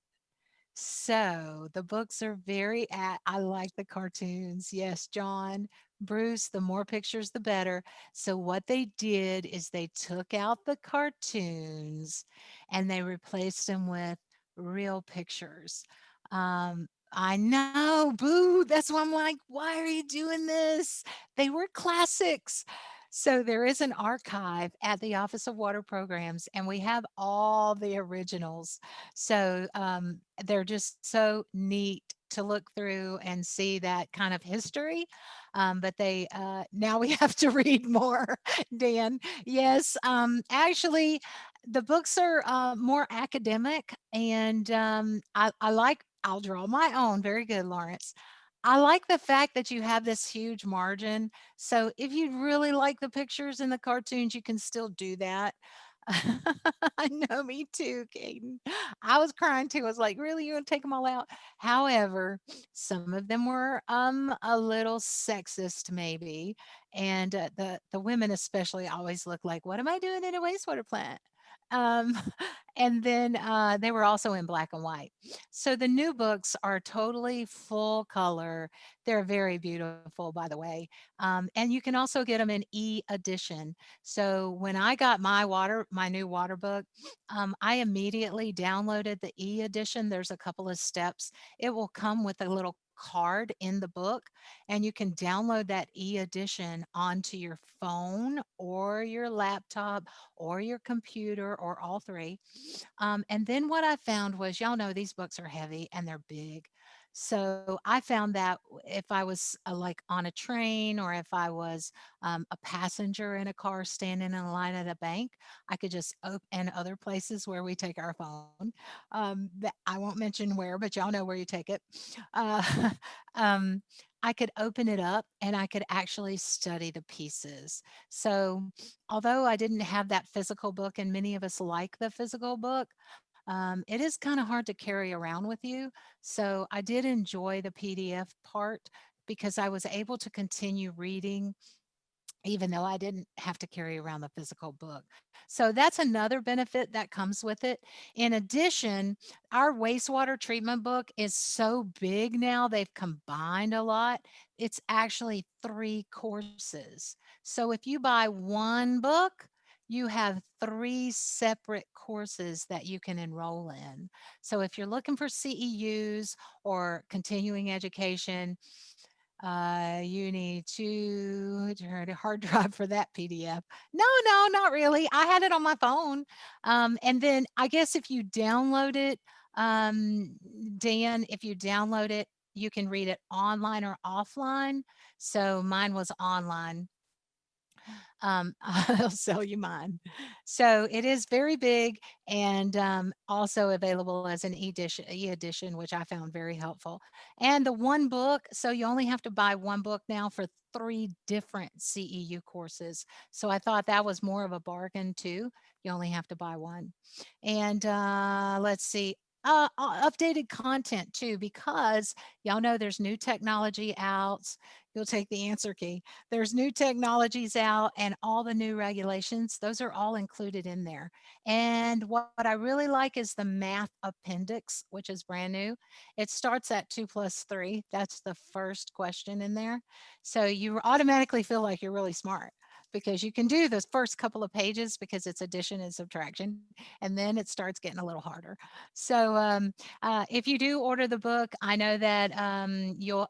So the books are very I like the cartoons. Yes, John, Bruce, the more pictures, the better. So what they did is they took out the cartoons and they replaced them with real pictures. I know, boo. That's why I'm like, why are you doing this? They were classics. So there is an archive at the Office of Water Programs, and we have all the originals. So they're just so neat to look through and see that kind of history. But they now we have to read more, Dan. Yes, actually, the books are more academic, and I like. I'll draw my own. Very good, Lawrence. I like the fact that you have this huge margin. So if you really like the pictures and the cartoons, you can still do that. I know, me too, Caden. I was crying too. I was like, really, you want to take them all out? However, some of them were a little sexist, maybe, and the women especially always look like, what am I doing in a wastewater plant? Um, and then they were also in black and white. So the new books are totally full color. They're very beautiful, by the way. And you can also get them in e-edition. So when I got my new water book, I immediately downloaded the e-edition. There's a couple of steps. It will come with a little card in the book, and you can download that e-edition onto your phone or your laptop or your computer or all three. And then what I found was, y'all know these books are heavy and they're big. So I found that if I was like on a train, or if I was a passenger in a car standing in a line at a bank, I could just and other places where we take our phone. That I won't mention where, but y'all know where you take it. Uh, um, I could open it up and I could actually study the pieces. So although I didn't have that physical book, and many of us like the physical book, it is kind of hard to carry around with you. So I did enjoy the PDF part because I was able to continue reading even though I didn't have to carry around the physical book. So that's another benefit that comes with it. In addition, our wastewater treatment book is so big now, they've combined a lot. It's actually 3 courses. So if you buy one book, you have 3 separate courses that you can enroll in. So if you're looking for CEUs or continuing education, you need to turn a hard drive for that PDF. No, no, not really. I had it on my phone. And then I guess if you download it, um, Dan, if you download it, you can read it online or offline. So mine was online. I'll sell you mine. So it is very big, and also available as an e-edition, which I found very helpful. And the one book, so you only have to buy one book now for 3 different CEU courses. So I thought that was more of a bargain too. You only have to buy one. And let's see. Updated content too, because y'all know there's new technology out. You'll take the answer key. There's new technologies out and all the new regulations. Those are all included in there. And what I really like is the math appendix, which is brand new. It starts at 2 plus 3. That's the first question in there. So you automatically feel like you're really smart because you can do those first couple of pages because it's addition and subtraction, and then it starts getting a little harder. So if you do order the book, I know that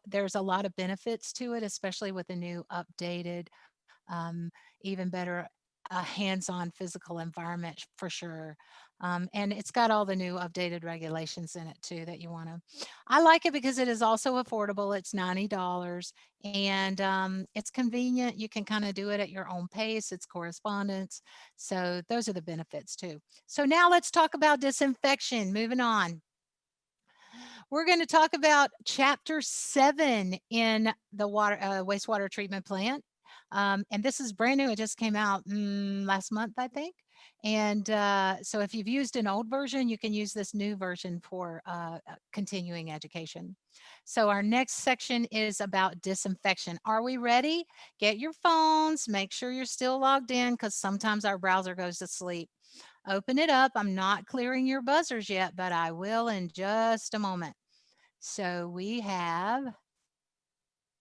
there's a lot of benefits to it, especially with the new updated, even better a hands-on physical environment for sure. And it's got all the new updated regulations in it too that you want to. I like it because it is also affordable. It's $90 and it's convenient. You can kind of do it at your own pace. It's correspondence. So those are the benefits too. So now let's talk about disinfection. Moving on. We're going to talk about chapter 7 in the wastewater treatment plant. And this is brand new. It just came out last month, I think. And so if you've used an old version, you can use this new version for continuing education. So our next section is about disinfection. Are we ready? Get your phones. Make sure you're still logged in because sometimes our browser goes to sleep. Open it up. I'm not clearing your buzzers yet, but I will in just a moment. So we have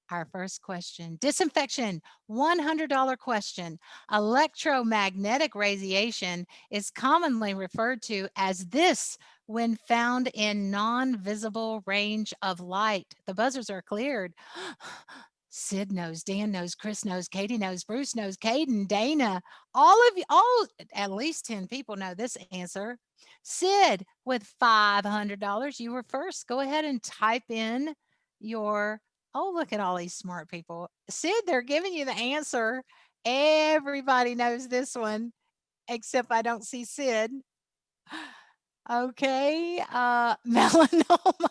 our first question. Disinfection, $100 question. Electromagnetic radiation is commonly referred to as this when found in non-visible range of light. The buzzers are cleared. Sid knows, Dan knows, Chris knows, Katie knows, Bruce knows, Caden, Dana. All of you, at least 10 people know this answer. Sid with $500. You were first. Go ahead and type in your. Oh, look at all these smart people. Sid, they're giving you the answer. Everybody knows this one, except I don't see Sid. Okay, melanoma.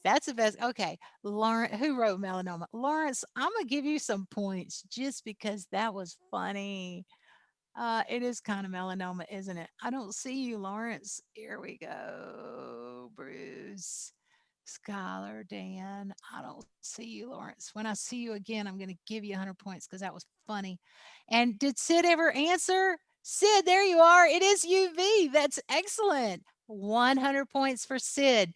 That's the best. Okay, Lawrence, who wrote melanoma? Lawrence, I'm gonna give you some points just because that was funny. It is kind of melanoma, isn't it? I don't see you, Lawrence. Here we go. Bruce, Skylar, Dan. I don't see you, Lawrence. When I see you again, I'm going to give you 100 points because that was funny. And did Sid ever answer? Sid, there you are. It is UV. That's excellent. 100 points for Sid.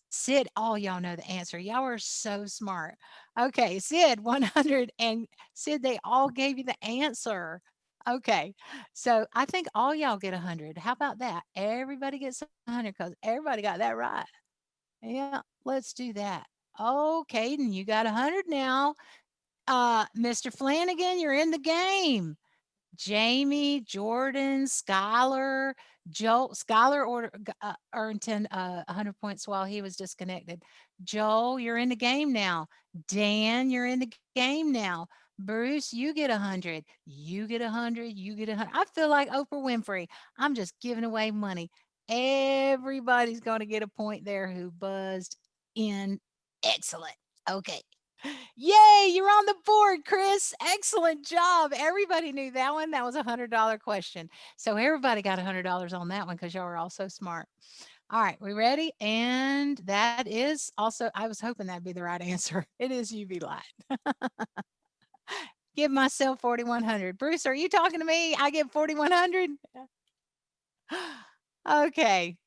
Sid, oh, y'all know the answer. Y'all are so smart. Okay, Sid, 100. And Sid, they all gave you the answer. Okay. So I think all y'all get 100. How about that? Everybody gets 100 because everybody got that right. Yeah, let's do that. Oh, Caden, you got 100 now. Mr. Flanagan, you're in the game. Jamie, Jordan, Skylar, Joel. Skylar earned 100 points while he was disconnected. Joel, you're in the game now. Dan, you're in the game now. Bruce, you get 100. You get 100. You get 100. I feel like Oprah Winfrey. I'm just giving away money. Everybody's going to get a point there who buzzed in. Excellent. Okay. Yay, you're on the board, Chris. Excellent job. Everybody knew that one. That was a $100 question. So everybody got $100 on that one because y'all are all so smart. All right, we ready? And that is also, I was hoping that'd be the right answer. It is UV light. Give myself 4,100. Bruce, are you talking to me? I get 4,100. Okay.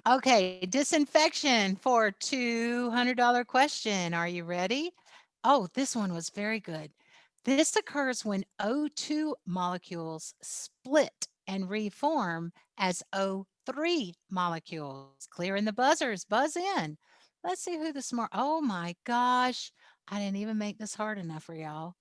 Okay, disinfection for $200 question. Are you ready? Oh, this one was very good. This occurs when O2 molecules split and reform as O3 molecules. Clearing the buzzers, buzz in. Let's see who the smart. Oh my gosh, I didn't even make this hard enough for y'all.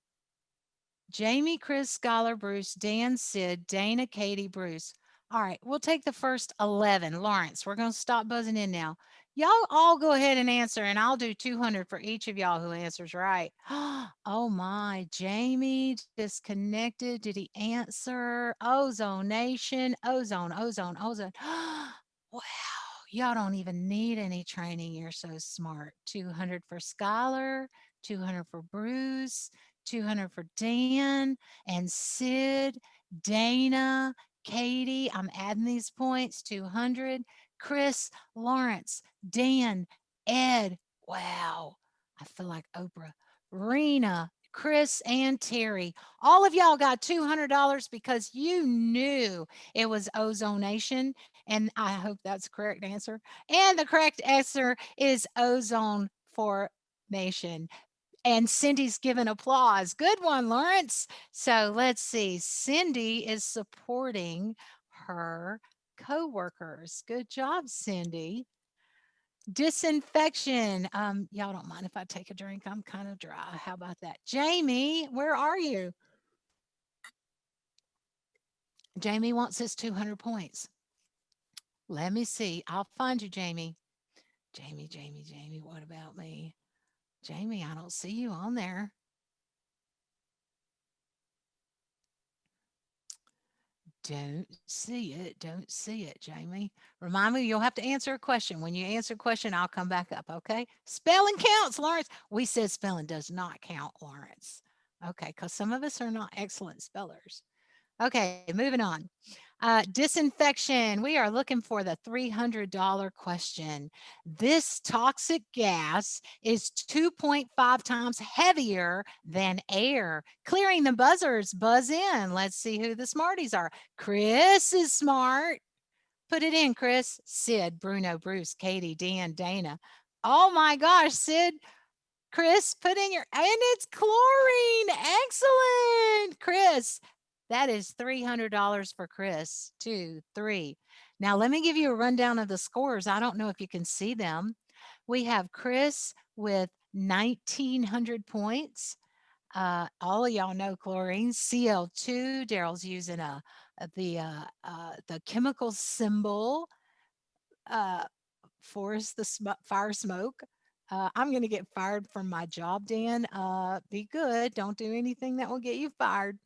Jamie, Chris, Scholar, Bruce, Dan, Sid, Dana, Katie, Bruce. All right, we'll take the first 11. Lawrence, we're going to stop buzzing in now. Y'all all go ahead and answer, and I'll do 200 for each of y'all who answers right. Oh my, Jamie disconnected. Did he answer? Ozone Nation, ozone, ozone, ozone. Wow, y'all don't even need any training. You're so smart. 200 for Scholar, 200 for Bruce, 200 for Dan and Sid, Dana, Katie. I'm adding these points. 200. Chris, Lawrence, Dan, Ed. Wow. I feel like Oprah. Rena, Chris, and Terry. All of y'all got $200 because you knew it was ozonation. And I hope that's the correct answer. And the correct answer is ozone formation. And Cindy's given applause. Good one, Lawrence. So let's see. Cindy is supporting her coworkers. Good job, Cindy. Disinfection. Y'all don't mind if I take a drink? I'm kind of dry. How about that? Jamie, where are you? Jamie wants his 200 points. Let me see. I'll find you, Jamie. Jamie, what about me? Jamie, I don't see you on there. Don't see it, Jamie. Remind me, you'll have to answer a question. When you answer a question, I'll come back up, okay? Spelling counts, Lawrence. We said spelling does not count, Lawrence. Okay, because some of us are not excellent spellers. Okay, moving on. Disinfection. We are looking for the $300 question. This toxic gas is 2.5 times heavier than air. Clearing the buzzers, buzz in. Let's see who the smarties are. Chris is smart. Put it in, Chris. Sid, Bruno, Bruce, Katie, Dan, Dana. Oh my gosh, Sid, Chris, put in your, and it's chlorine. Excellent. Chris, that is $300 for Chris. 2, 3. Now, let me give you a rundown of the scores. I don't know if you can see them. We have Chris with 1,900 points. All of y'all know chlorine, Cl2. Daryl's using the chemical symbol, uh, forest the fire smoke. I'm going to get fired from my job, Dan. Be good. Don't do anything that will get you fired.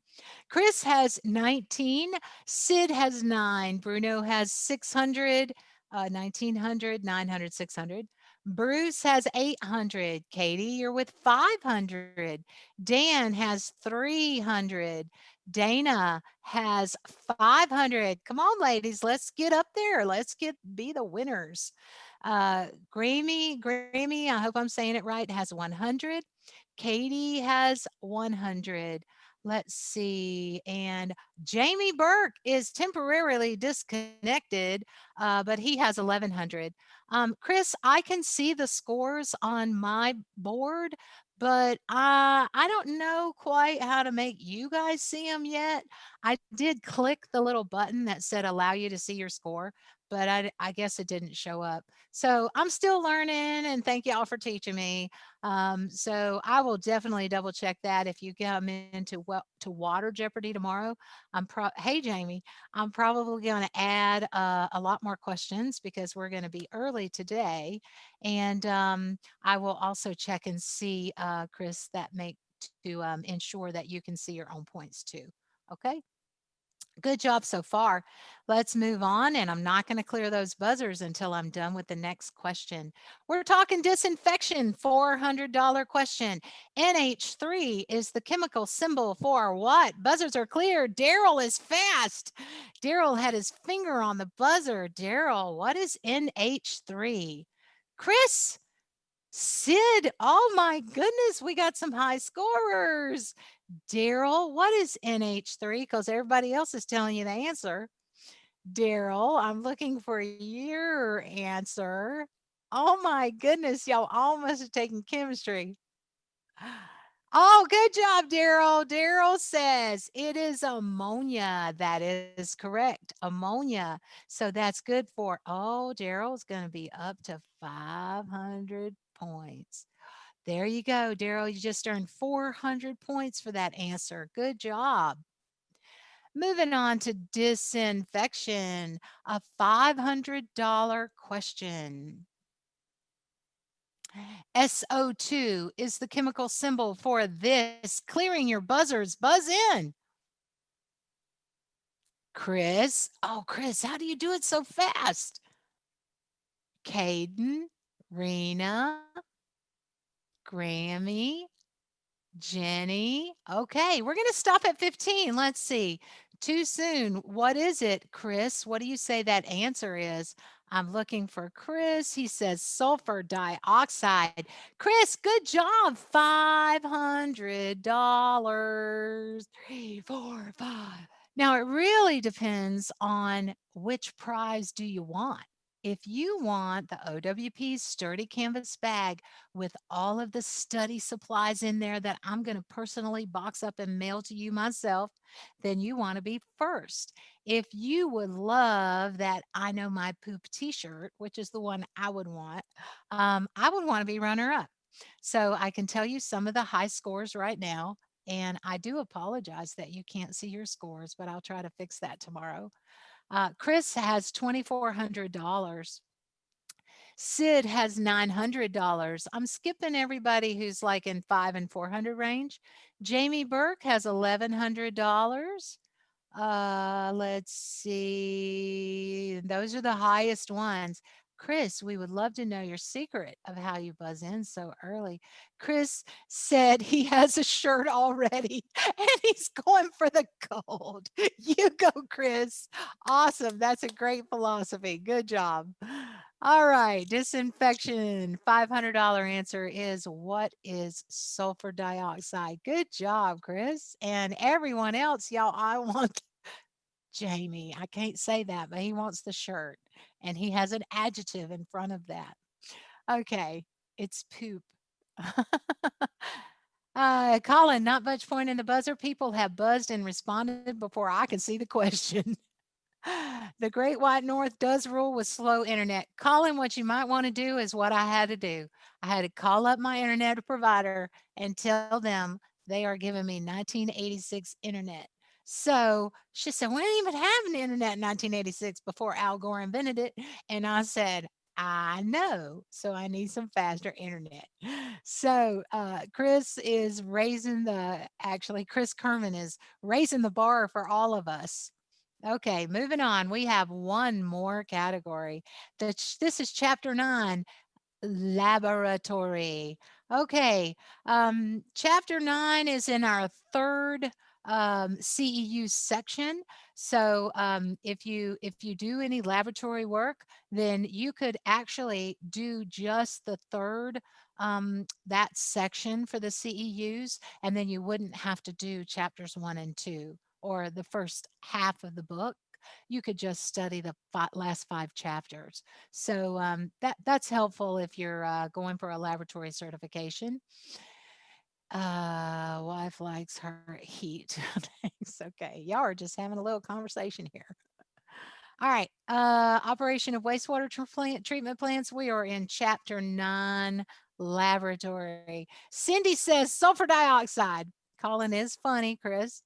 Chris has 19. Sid has 9. Bruno has 600, 1900, 900, 600. Bruce has 800. Katie, you're with 500. Dan has 300. Dana has 500. Come on, ladies, let's get up there. Let's be the winners. Grammy, I hope I'm saying it right, has 100. Katie has 100. Let's see. And Jamie Burke is temporarily disconnected, but he has 1,100. Chris, I can see the scores on my board, but I don't know quite how to make you guys see them yet. I did click the little button that said allow you to see your score, but I guess it didn't show up. So I'm still learning, and thank y'all for teaching me. So I will definitely double check that if you come into to Water Jeopardy tomorrow. Hey Jamie, I'm probably going to add a lot more questions because we're going to be early today, and I will also check and see, Chris, that make to ensure that you can see your own points too. Okay. Good job so far. Let's move on, and I'm not going to clear those buzzers until I'm done with the next question. We're talking disinfection, $400 question. NH3 is the chemical symbol for what? Buzzers are clear. Daryl is fast. Daryl had his finger on the buzzer. Daryl, what is NH3? Chris, Sid, oh my goodness, we got some high scorers. Daryl, what is NH3? Because everybody else is telling you the answer. Daryl, I'm looking for your answer. Oh my goodness, y'all all must have taken chemistry. Oh, good job, Daryl. Daryl says it is ammonia. That is correct. Ammonia. So that's good for, oh, Daryl's going to be up to 500 points. There you go, Daryl. You just earned 400 points for that answer. Good job. Moving on to disinfection, a $500 question. SO2 is the chemical symbol for this. Clearing your buzzers, buzz in. Chris, oh, Chris, how do you do it so fast? Caden, Rena, Grammy, Jenny. Okay, we're going to stop at 15. Let's see. Too soon. What is it, Chris? What do you say that answer is? I'm looking for Chris. He says sulfur dioxide. Chris, good job. $500. 3, 4, 5. Now, it really depends on which prize do you want. If you want the OWP's sturdy canvas bag with all of the study supplies in there that I'm going to personally box up and mail to you myself, then you want to be first. If you would love that I Know My Poop t-shirt, which is the one I would want to be runner up. So I can tell you some of the high scores right now. And I do apologize that you can't see your scores, but I'll try to fix that tomorrow. Chris has $2,400. Sid has $900. I'm skipping everybody who's like in 5 and 400 range. Jamie Burke has $1,100. Let's see. Those are the highest ones. Chris, we would love to know your secret of how you buzz in so early. Chris said he has a shirt already and he's going for the gold. You go, Chris. Awesome. That's a great philosophy. Good job. All right. Disinfection. $500 answer is what is sulfur dioxide? Good job, Chris. And everyone else, y'all, I want Jamie. I can't say that, but he wants the shirt and he has an adjective in front of that. Okay, it's poop. Colin, not much point in the buzzer. People have buzzed and responded before I can see the question. The Great White North does rule with slow internet. Colin, what you might want to do is what I had to do. I had to call up my internet provider and tell them they are giving me 1986 internet. So she said, we didn't even have an internet in 1986 before Al Gore invented it. And I said, I know. So I need some faster internet. So Chris is Chris Kerman is raising the bar for all of us. Okay, moving on. We have one more category. This is chapter 9, laboratory. Okay, chapter 9 is in our third CEU section. So if you do any laboratory work, then you could actually do just the third that section for the CEUs, and then you wouldn't have to do chapters 1 and 2 or the first half of the book. You could just study the last 5 chapters. So that's helpful if you're going for a laboratory certification. Wife likes her heat. Thanks. Okay, y'all are just having a little conversation here. All right, operation of wastewater treatment plants. We are in chapter 9, laboratory. Cindy says sulfur dioxide. Colin is funny, Chris.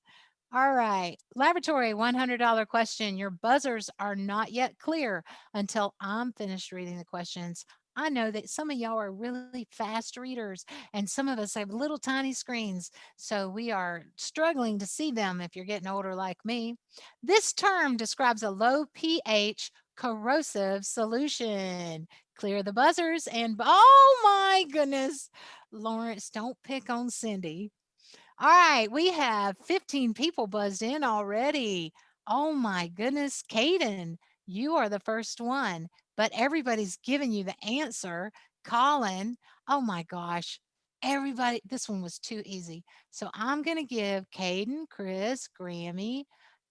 All right. Laboratory $100 question. Your buzzers are not yet clear until I'm finished reading the questions. I know that some of y'all are really fast readers and some of us have little tiny screens. So we are struggling to see them if you're getting older like me. This term describes a low pH corrosive solution. Clear the buzzers and oh my goodness, Lawrence, don't pick on Cindy. All right, we have 15 people buzzed in already. Oh my goodness, Caden, you are the first one, but everybody's giving you the answer. Colin, oh my gosh, everybody, this one was too easy. So I'm going to give Caden, Chris, Grammy,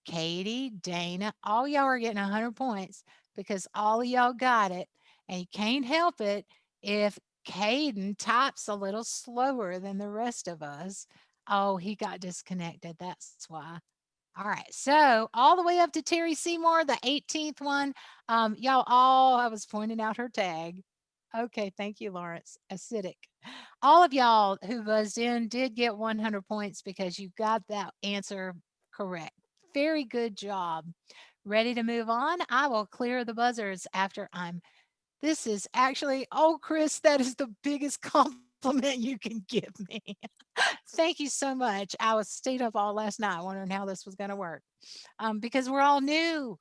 Katie, Dana, all y'all are getting 100 points because all of y'all got it. And you can't help it if Caden types a little slower than the rest of us. Oh, he got disconnected. That's why. All right. So all the way up to Terry Seymour, the 18th one. Y'all all, I was pointing out her tag. Okay. Thank you, Lawrence. Acidic. All of y'all who buzzed in did get 100 points because you got that answer correct. Very good job. Ready to move on? I will clear the buzzers after this is actually, oh, Chris, that is the biggest compliment you can give me. Thank you so much. I was stayed up all last night wondering how this was going to work because we're all new.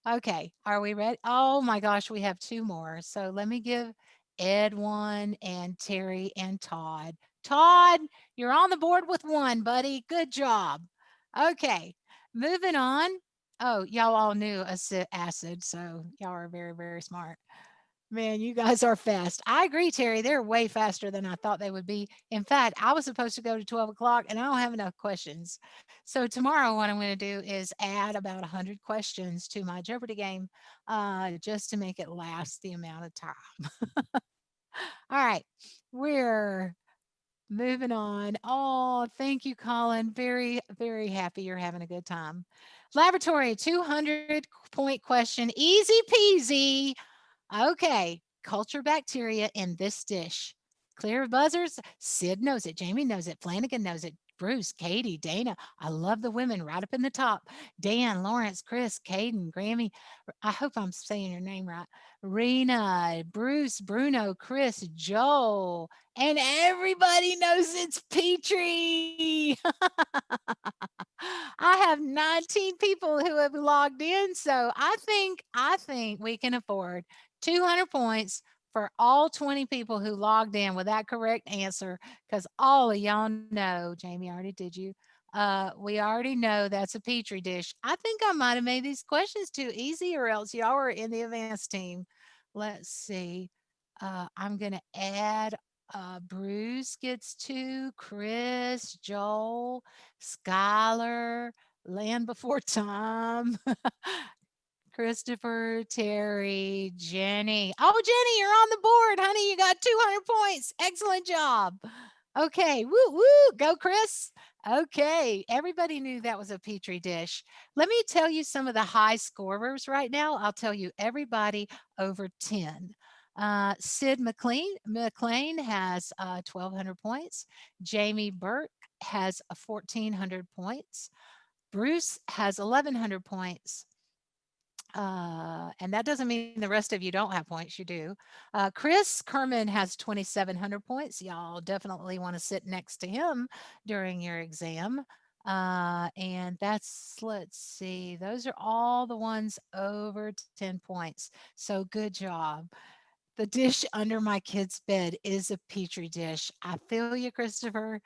Okay, are we ready? Oh my gosh, we have 2 more. So let me give Ed one and Terry and Todd. Todd, you're on the board with 1, buddy. Good job. Okay, moving on. Oh, y'all all knew acid, so y'all are very, very smart. Man, you guys are fast. I agree, Terry. They're way faster than I thought they would be. In fact, I was supposed to go to 12 o'clock and I don't have enough questions. So tomorrow, what I'm going to do is add about 100 questions to my Jeopardy game just to make it last the amount of time. All right, we're moving on. Oh, thank you, Colin. Very, very happy you're having a good time. Laboratory 200-point question. Easy peasy. Okay, culture bacteria in this dish. Clear buzzers. Sid knows it. Jamie knows it. Flanagan knows it. Bruce, Katie, Dana. I love the women right up in the top. Dan, Lawrence, Chris, Caden, Grammy. I hope I'm saying your name right. Rena, Bruce, Bruno, Chris, Joel, and everybody knows it's Petrie. I have 19 people who have logged in, so I think we can afford 200 points for all 20 people who logged in with that correct answer, because all of y'all know, Jamie already did you. We already know that's a petri dish. I think I might have made these questions too easy, or else y'all were in the advanced team. Let's see. I'm gonna add Bruce gets 2, Chris, Joel, Skylar, Land Before Time, Christopher, Terry, Jenny. Oh, Jenny, you're on the board, honey. You got 200 points. Excellent job. Okay, woo, woo, go, Chris. Okay, everybody knew that was a petri dish. Let me tell you some of the high scorers right now. I'll tell you everybody over 10. Sid McLean has 1,200 points. Jamie Burke has 1,400 points. Bruce has 1,100 points. And that doesn't mean the rest of you don't have points. You do. Chris Kerman has 2,700 points. Y'all definitely want to sit next to him during your exam. And that's, let's see, those are all the ones over 10 points. So good job. The dish under my kid's bed is a petri dish. I feel you, Christopher.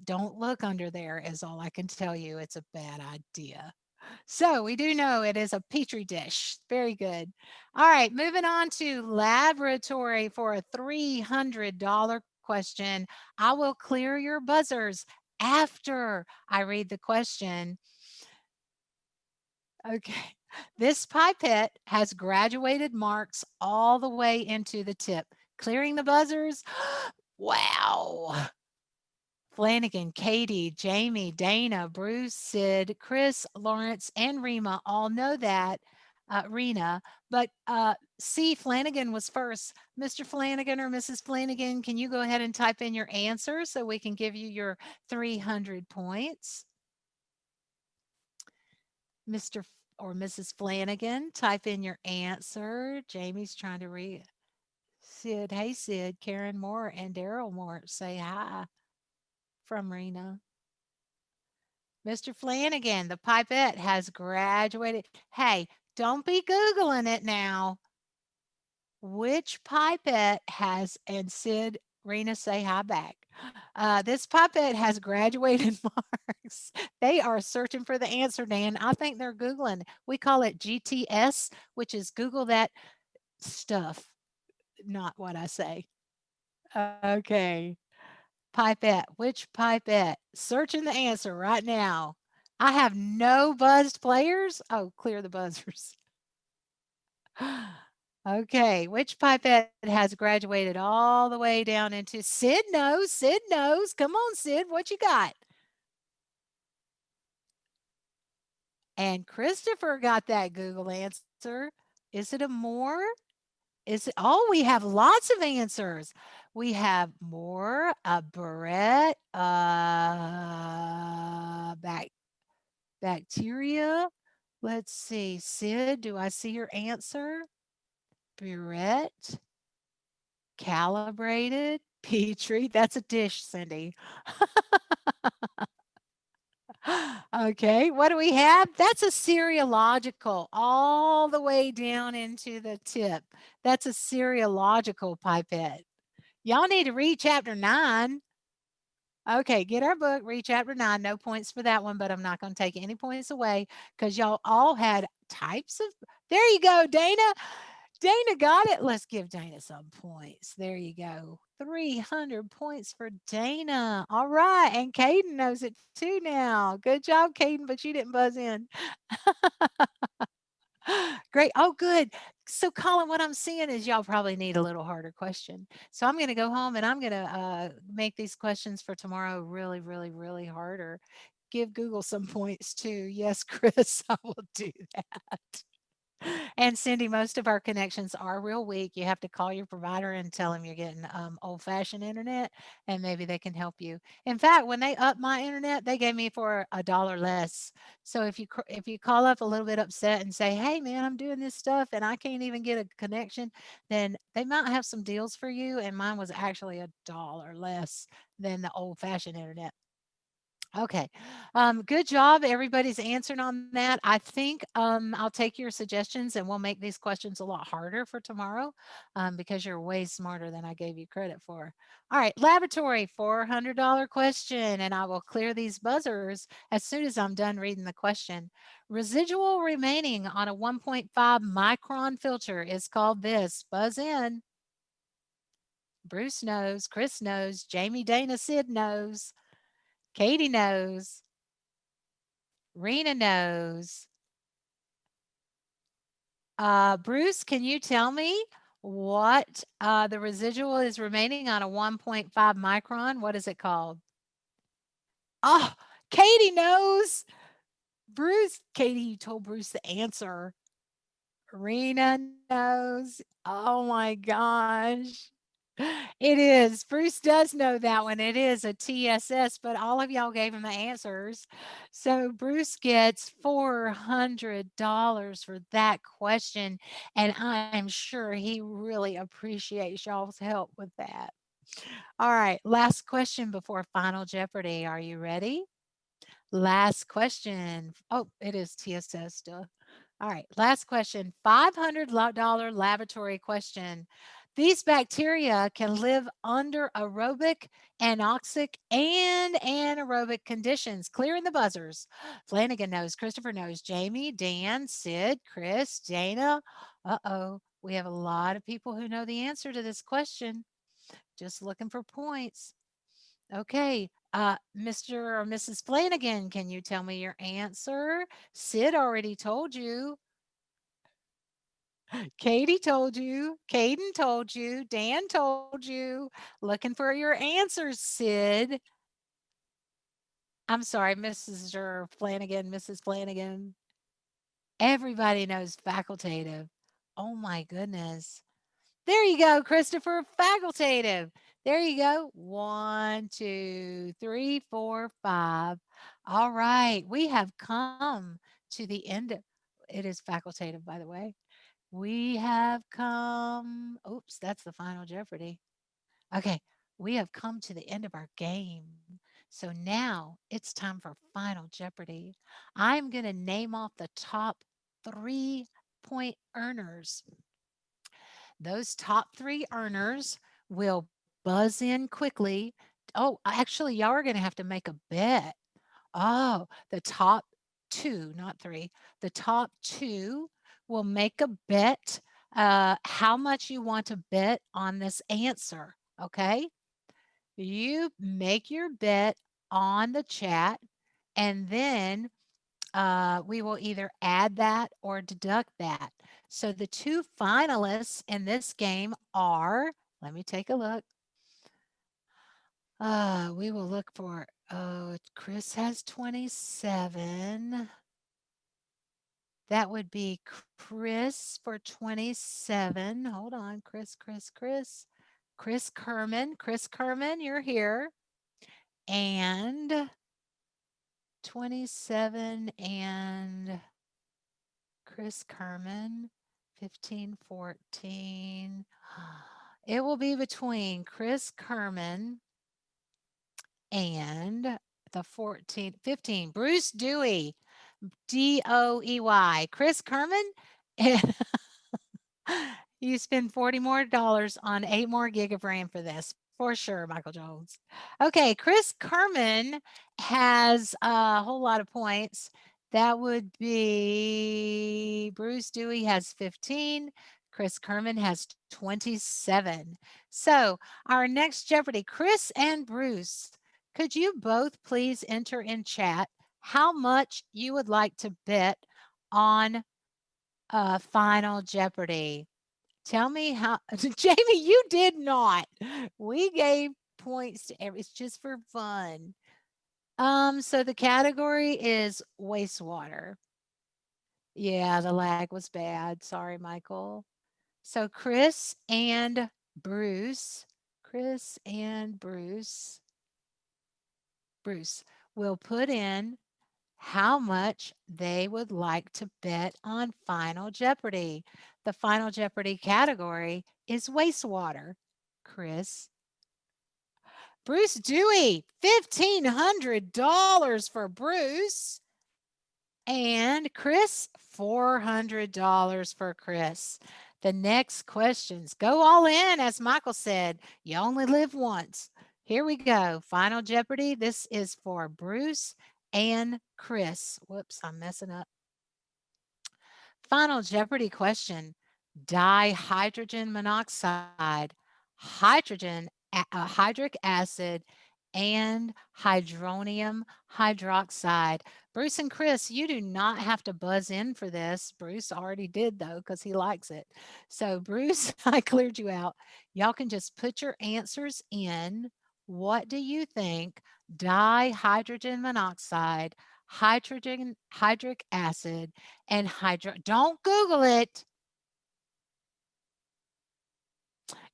Don't look under there, is all I can tell you. It's a bad idea. So we do know it is a petri dish. Very good. All right, moving on to laboratory for a $300 question. I will clear your buzzers after I read the question. Okay. This pipette has graduated marks all the way into the tip. Clearing the buzzers. Wow. Flanagan, Katie, Jamie, Dana, Bruce, Sid, Chris, Lawrence, and Rima all know that. Rena, but C. Flanagan was first. Mr. Flanagan or Mrs. Flanagan, can you go ahead and type in your answer so we can give you your 300 points? Mr. or Mrs. Flanagan, type in your answer. Jamie's trying to read. Sid, hey Sid, Karen Moore and Daryl Moore say hi from Rena. Mr. Flanagan, the pipette has graduated. Hey, don't be Googling it now. Which pipette has, and Sid, Rena, say hi back. This pipette has graduated marks. They are searching for the answer, Dan. I think they're Googling. We call it GTS, which is Google that stuff, not what I say. Okay. Pipette. Which pipette? Searching the answer right now. I have no buzzed players. Oh, clear the buzzers. Okay, which pipette has graduated all the way down into Sid knows. Sid knows. Come on, Sid, what you got? And Christopher got that Google answer. Is it a more? Is it? Oh, we have lots of answers. We have more, a Barrette, bacteria. Let's see. Sid, do I see your answer? Burette, calibrated, Petri. That's a dish, Cindy. Okay, what do we have? That's a seriological all the way down into the tip. That's a seriological pipette. Y'all need to read chapter 9. Okay, get our book, read chapter 9. No points for that one, but I'm not going to take any points away because y'all all had types of. There you go, Dana. Dana got it. Let's give Dana some points. There you go. 300 points for Dana. All right. And Caden knows it too now. Good job, Caden, but you didn't buzz in. Great. Oh, good. So, Colin, what I'm seeing is y'all probably need a little harder question. So, I'm going to go home and I'm going to make these questions for tomorrow really, really, really harder. Give Google some points too. Yes, Chris, I will do that. And Cindy, most of our connections are real weak. You have to call your provider and tell them you're getting old-fashioned internet, and maybe they can help you. In fact, when they upped my internet, they gave me for $1 less. So if you call up a little bit upset and say, "Hey, man, I'm doing this stuff and I can't even get a connection," then they might have some deals for you. And mine was actually $1 less than the old-fashioned internet. Okay. Good job. Everybody's answering on that. I think I'll take your suggestions and we'll make these questions a lot harder for tomorrow because you're way smarter than I gave you credit for. All right. Laboratory $400 question, and I will clear these buzzers as soon as I'm done reading the question. Residual remaining on a 1.5 micron filter is called this. Buzz in. Bruce knows. Chris knows. Jamie, Dana, Sid knows. Katie knows. Rena knows. Bruce, can you tell me what the residual is remaining on a 1.5 micron? What is it called? Oh, Katie knows. Bruce, Katie, you told Bruce the answer. Rena knows. Oh my gosh. It is. Bruce does know that one. It is a TSS, but all of y'all gave him the answers. So Bruce gets $400 for that question. And I'm sure he really appreciates y'all's help with that. All right. Last question before Final Jeopardy. Are you ready? Last question. Oh, it is TSS still. All right, last question. $500 laboratory question. These bacteria can live under aerobic, anoxic, and anaerobic conditions. Clearing the buzzers. Flanagan knows, Christopher knows, Jamie, Dan, Sid, Chris, Dana. Uh-oh, we have a lot of people who know the answer to this question. Just looking for points. Okay, Mr. or Mrs. Flanagan, can you tell me your answer? Sid already told you. Katie told you. Caden told you. Dan told you. Looking for your answers, Sid. I'm sorry, Mrs. Flanagan, Mrs. Flanagan. Everybody knows facultative. Oh my goodness. There you go, Christopher. Facultative. There you go. 1, 2, 3, 4, 5. All right. We have come to the end of it is facultative, by the way. We have come. Oops, that's the final Jeopardy. Okay. We have come to the end of our game. So now it's time for Final Jeopardy. I'm going to name off the top 3-point earners. Those top 3 earners will buzz in quickly. Oh, actually, y'all are going to have to make a bet. Oh, the top 2, not 3, the top 2 will make a bet how much you want to bet on this answer. Okay. You make your bet on the chat, and then we will either add that or deduct that. So the 2 finalists in this game are, let me take a look. We will look for, oh, Chris has 27. That would be Chris for 27. Hold on, Chris. Chris Kerman. Chris Kerman, you're here. And 27 and Chris Kerman, 15, 14. It will be between Chris Kerman and the 14, 15, Bruce Dewey, Doey. Chris Kerman, you spend $40 more on 8 more gig of RAM for this. For sure, Michael Jones. Okay, Chris Kerman has a whole lot of points. That would be Bruce Dewey has 15. Chris Kerman has 27. So our next Jeopardy, Chris and Bruce, could you both please enter in chat how much you would like to bet on Final Jeopardy? Tell me how, Jamie, you did not. We gave points to every, it's just for fun. So the category is wastewater. Yeah, the lag was bad. Sorry, Michael. So Chris and Bruce will put in how much they would like to bet on Final Jeopardy. The Final Jeopardy category is wastewater. Chris, Bruce Dewey, $1,500 for Bruce. And Chris, $400 for Chris. The next questions go all in, as Michael said. You only live once. Here we go. Final Jeopardy. This is for Bruce and Chris. Whoops, I'm messing up. Final Jeopardy question: dihydrogen monoxide, hydric acid, and hydronium hydroxide. Bruce and Chris, you do not have to buzz in for this. Bruce already did, though, because he likes it. So, Bruce, I cleared you out. Y'all can just put your answers in. What do you think dihydrogen monoxide, hydric acid, and don't Google it.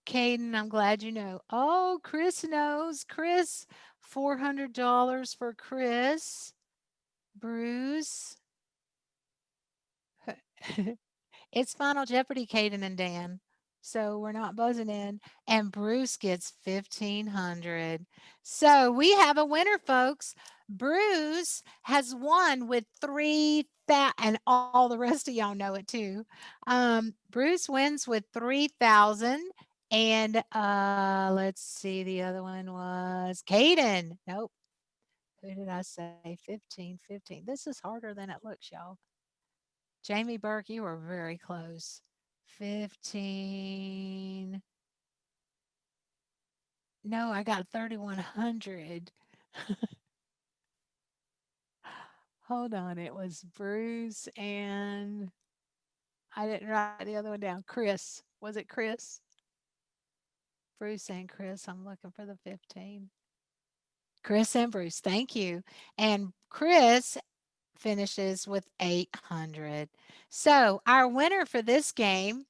Caden, I'm glad you know. Oh, Chris knows. Chris, $400 for Chris. Bruce. It's Final Jeopardy, Caden and Dan. So we're not buzzing in. And Bruce gets 1,500. So we have a winner, folks. Bruce has won with 3,000, and all the rest of y'all know it too. Bruce wins with 3,000. And let's see, the other one was Caden. Nope. Who did I say? 15, 15. This is harder than it looks, y'all. Jamie Burke, you were very close. 15. No, I got 3,100. Hold on. It was Bruce and I didn't write the other one down. Chris. Was it Chris? Bruce and Chris. I'm looking for the 15. Chris and Bruce. Thank you. And Chris finishes with 800. So our winner for this game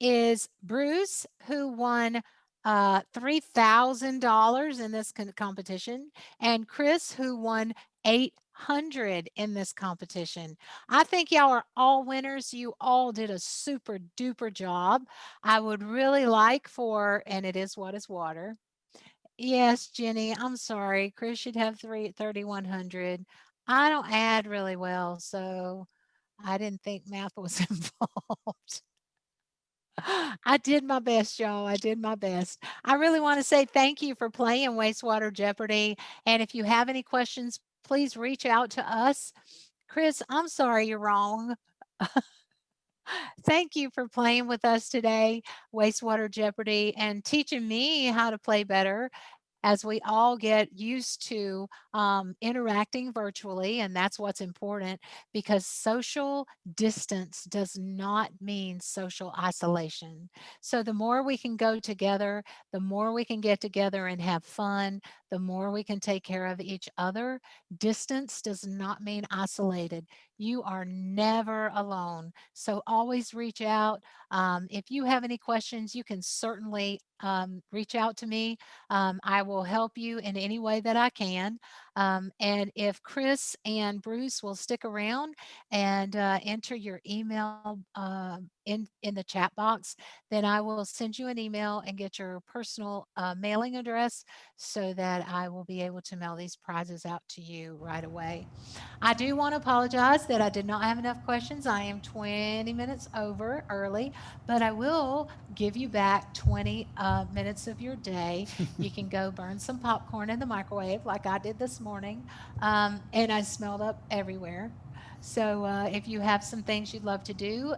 is Bruce, who won $3,000 in this competition, and Chris, who won 800 in this competition. I think y'all are all winners. You all did a super duper job. I would really like for, and it is what is water. Yes, Jenny, I'm sorry. Chris should have 3,100. I don't add really well, so I didn't think math was involved. I did my best, y'all. I did my best. I really want to say thank you for playing Wastewater Jeopardy. And if you have any questions, please reach out to us. Chris, I'm sorry you're wrong. Thank you for playing with us today, Wastewater Jeopardy, and teaching me how to play better as we all get used to interacting virtually. And that's what's important because social distance does not mean social isolation. So the more we can go together, the more we can get together and have fun, the more we can take care of each other. Distance does not mean isolated. You are never alone. So always reach out. If you have any questions, you can certainly reach out to me. I will help you in any way that I can. And if Chris and Bruce will stick around and enter your email in the chat box, then I will send you an email and get your personal mailing address so that I will be able to mail these prizes out to you right away. I do want to apologize that I did not have enough questions. I am 20 minutes over early, but I will give you back 20 minutes of your day. You can go burn some popcorn in the microwave like I did this morning, and I smelled up everywhere. So, if you have some things you'd love to do,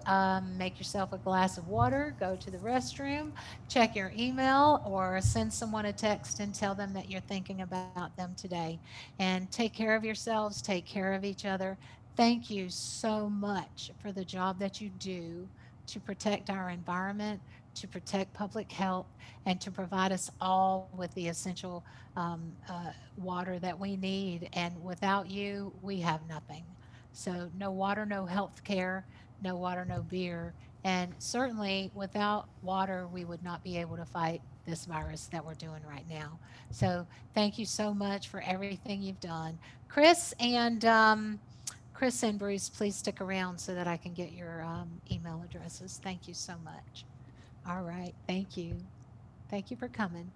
make yourself a glass of water, go to the restroom, check your email, or send someone a text and tell them that you're thinking about them today. And take care of yourselves, take care of each other. Thank you so much for the job that you do to protect our environment, to protect public health, and to provide us all with the essential water that we need. And without you, we have nothing. So no water, no health care, no water, no beer. And certainly without water, we would not be able to fight this virus that we're doing right now. So thank you so much for everything you've done. Chris and Bruce, please stick around so that I can get your email addresses. Thank you so much. All right. Thank you. Thank you for coming.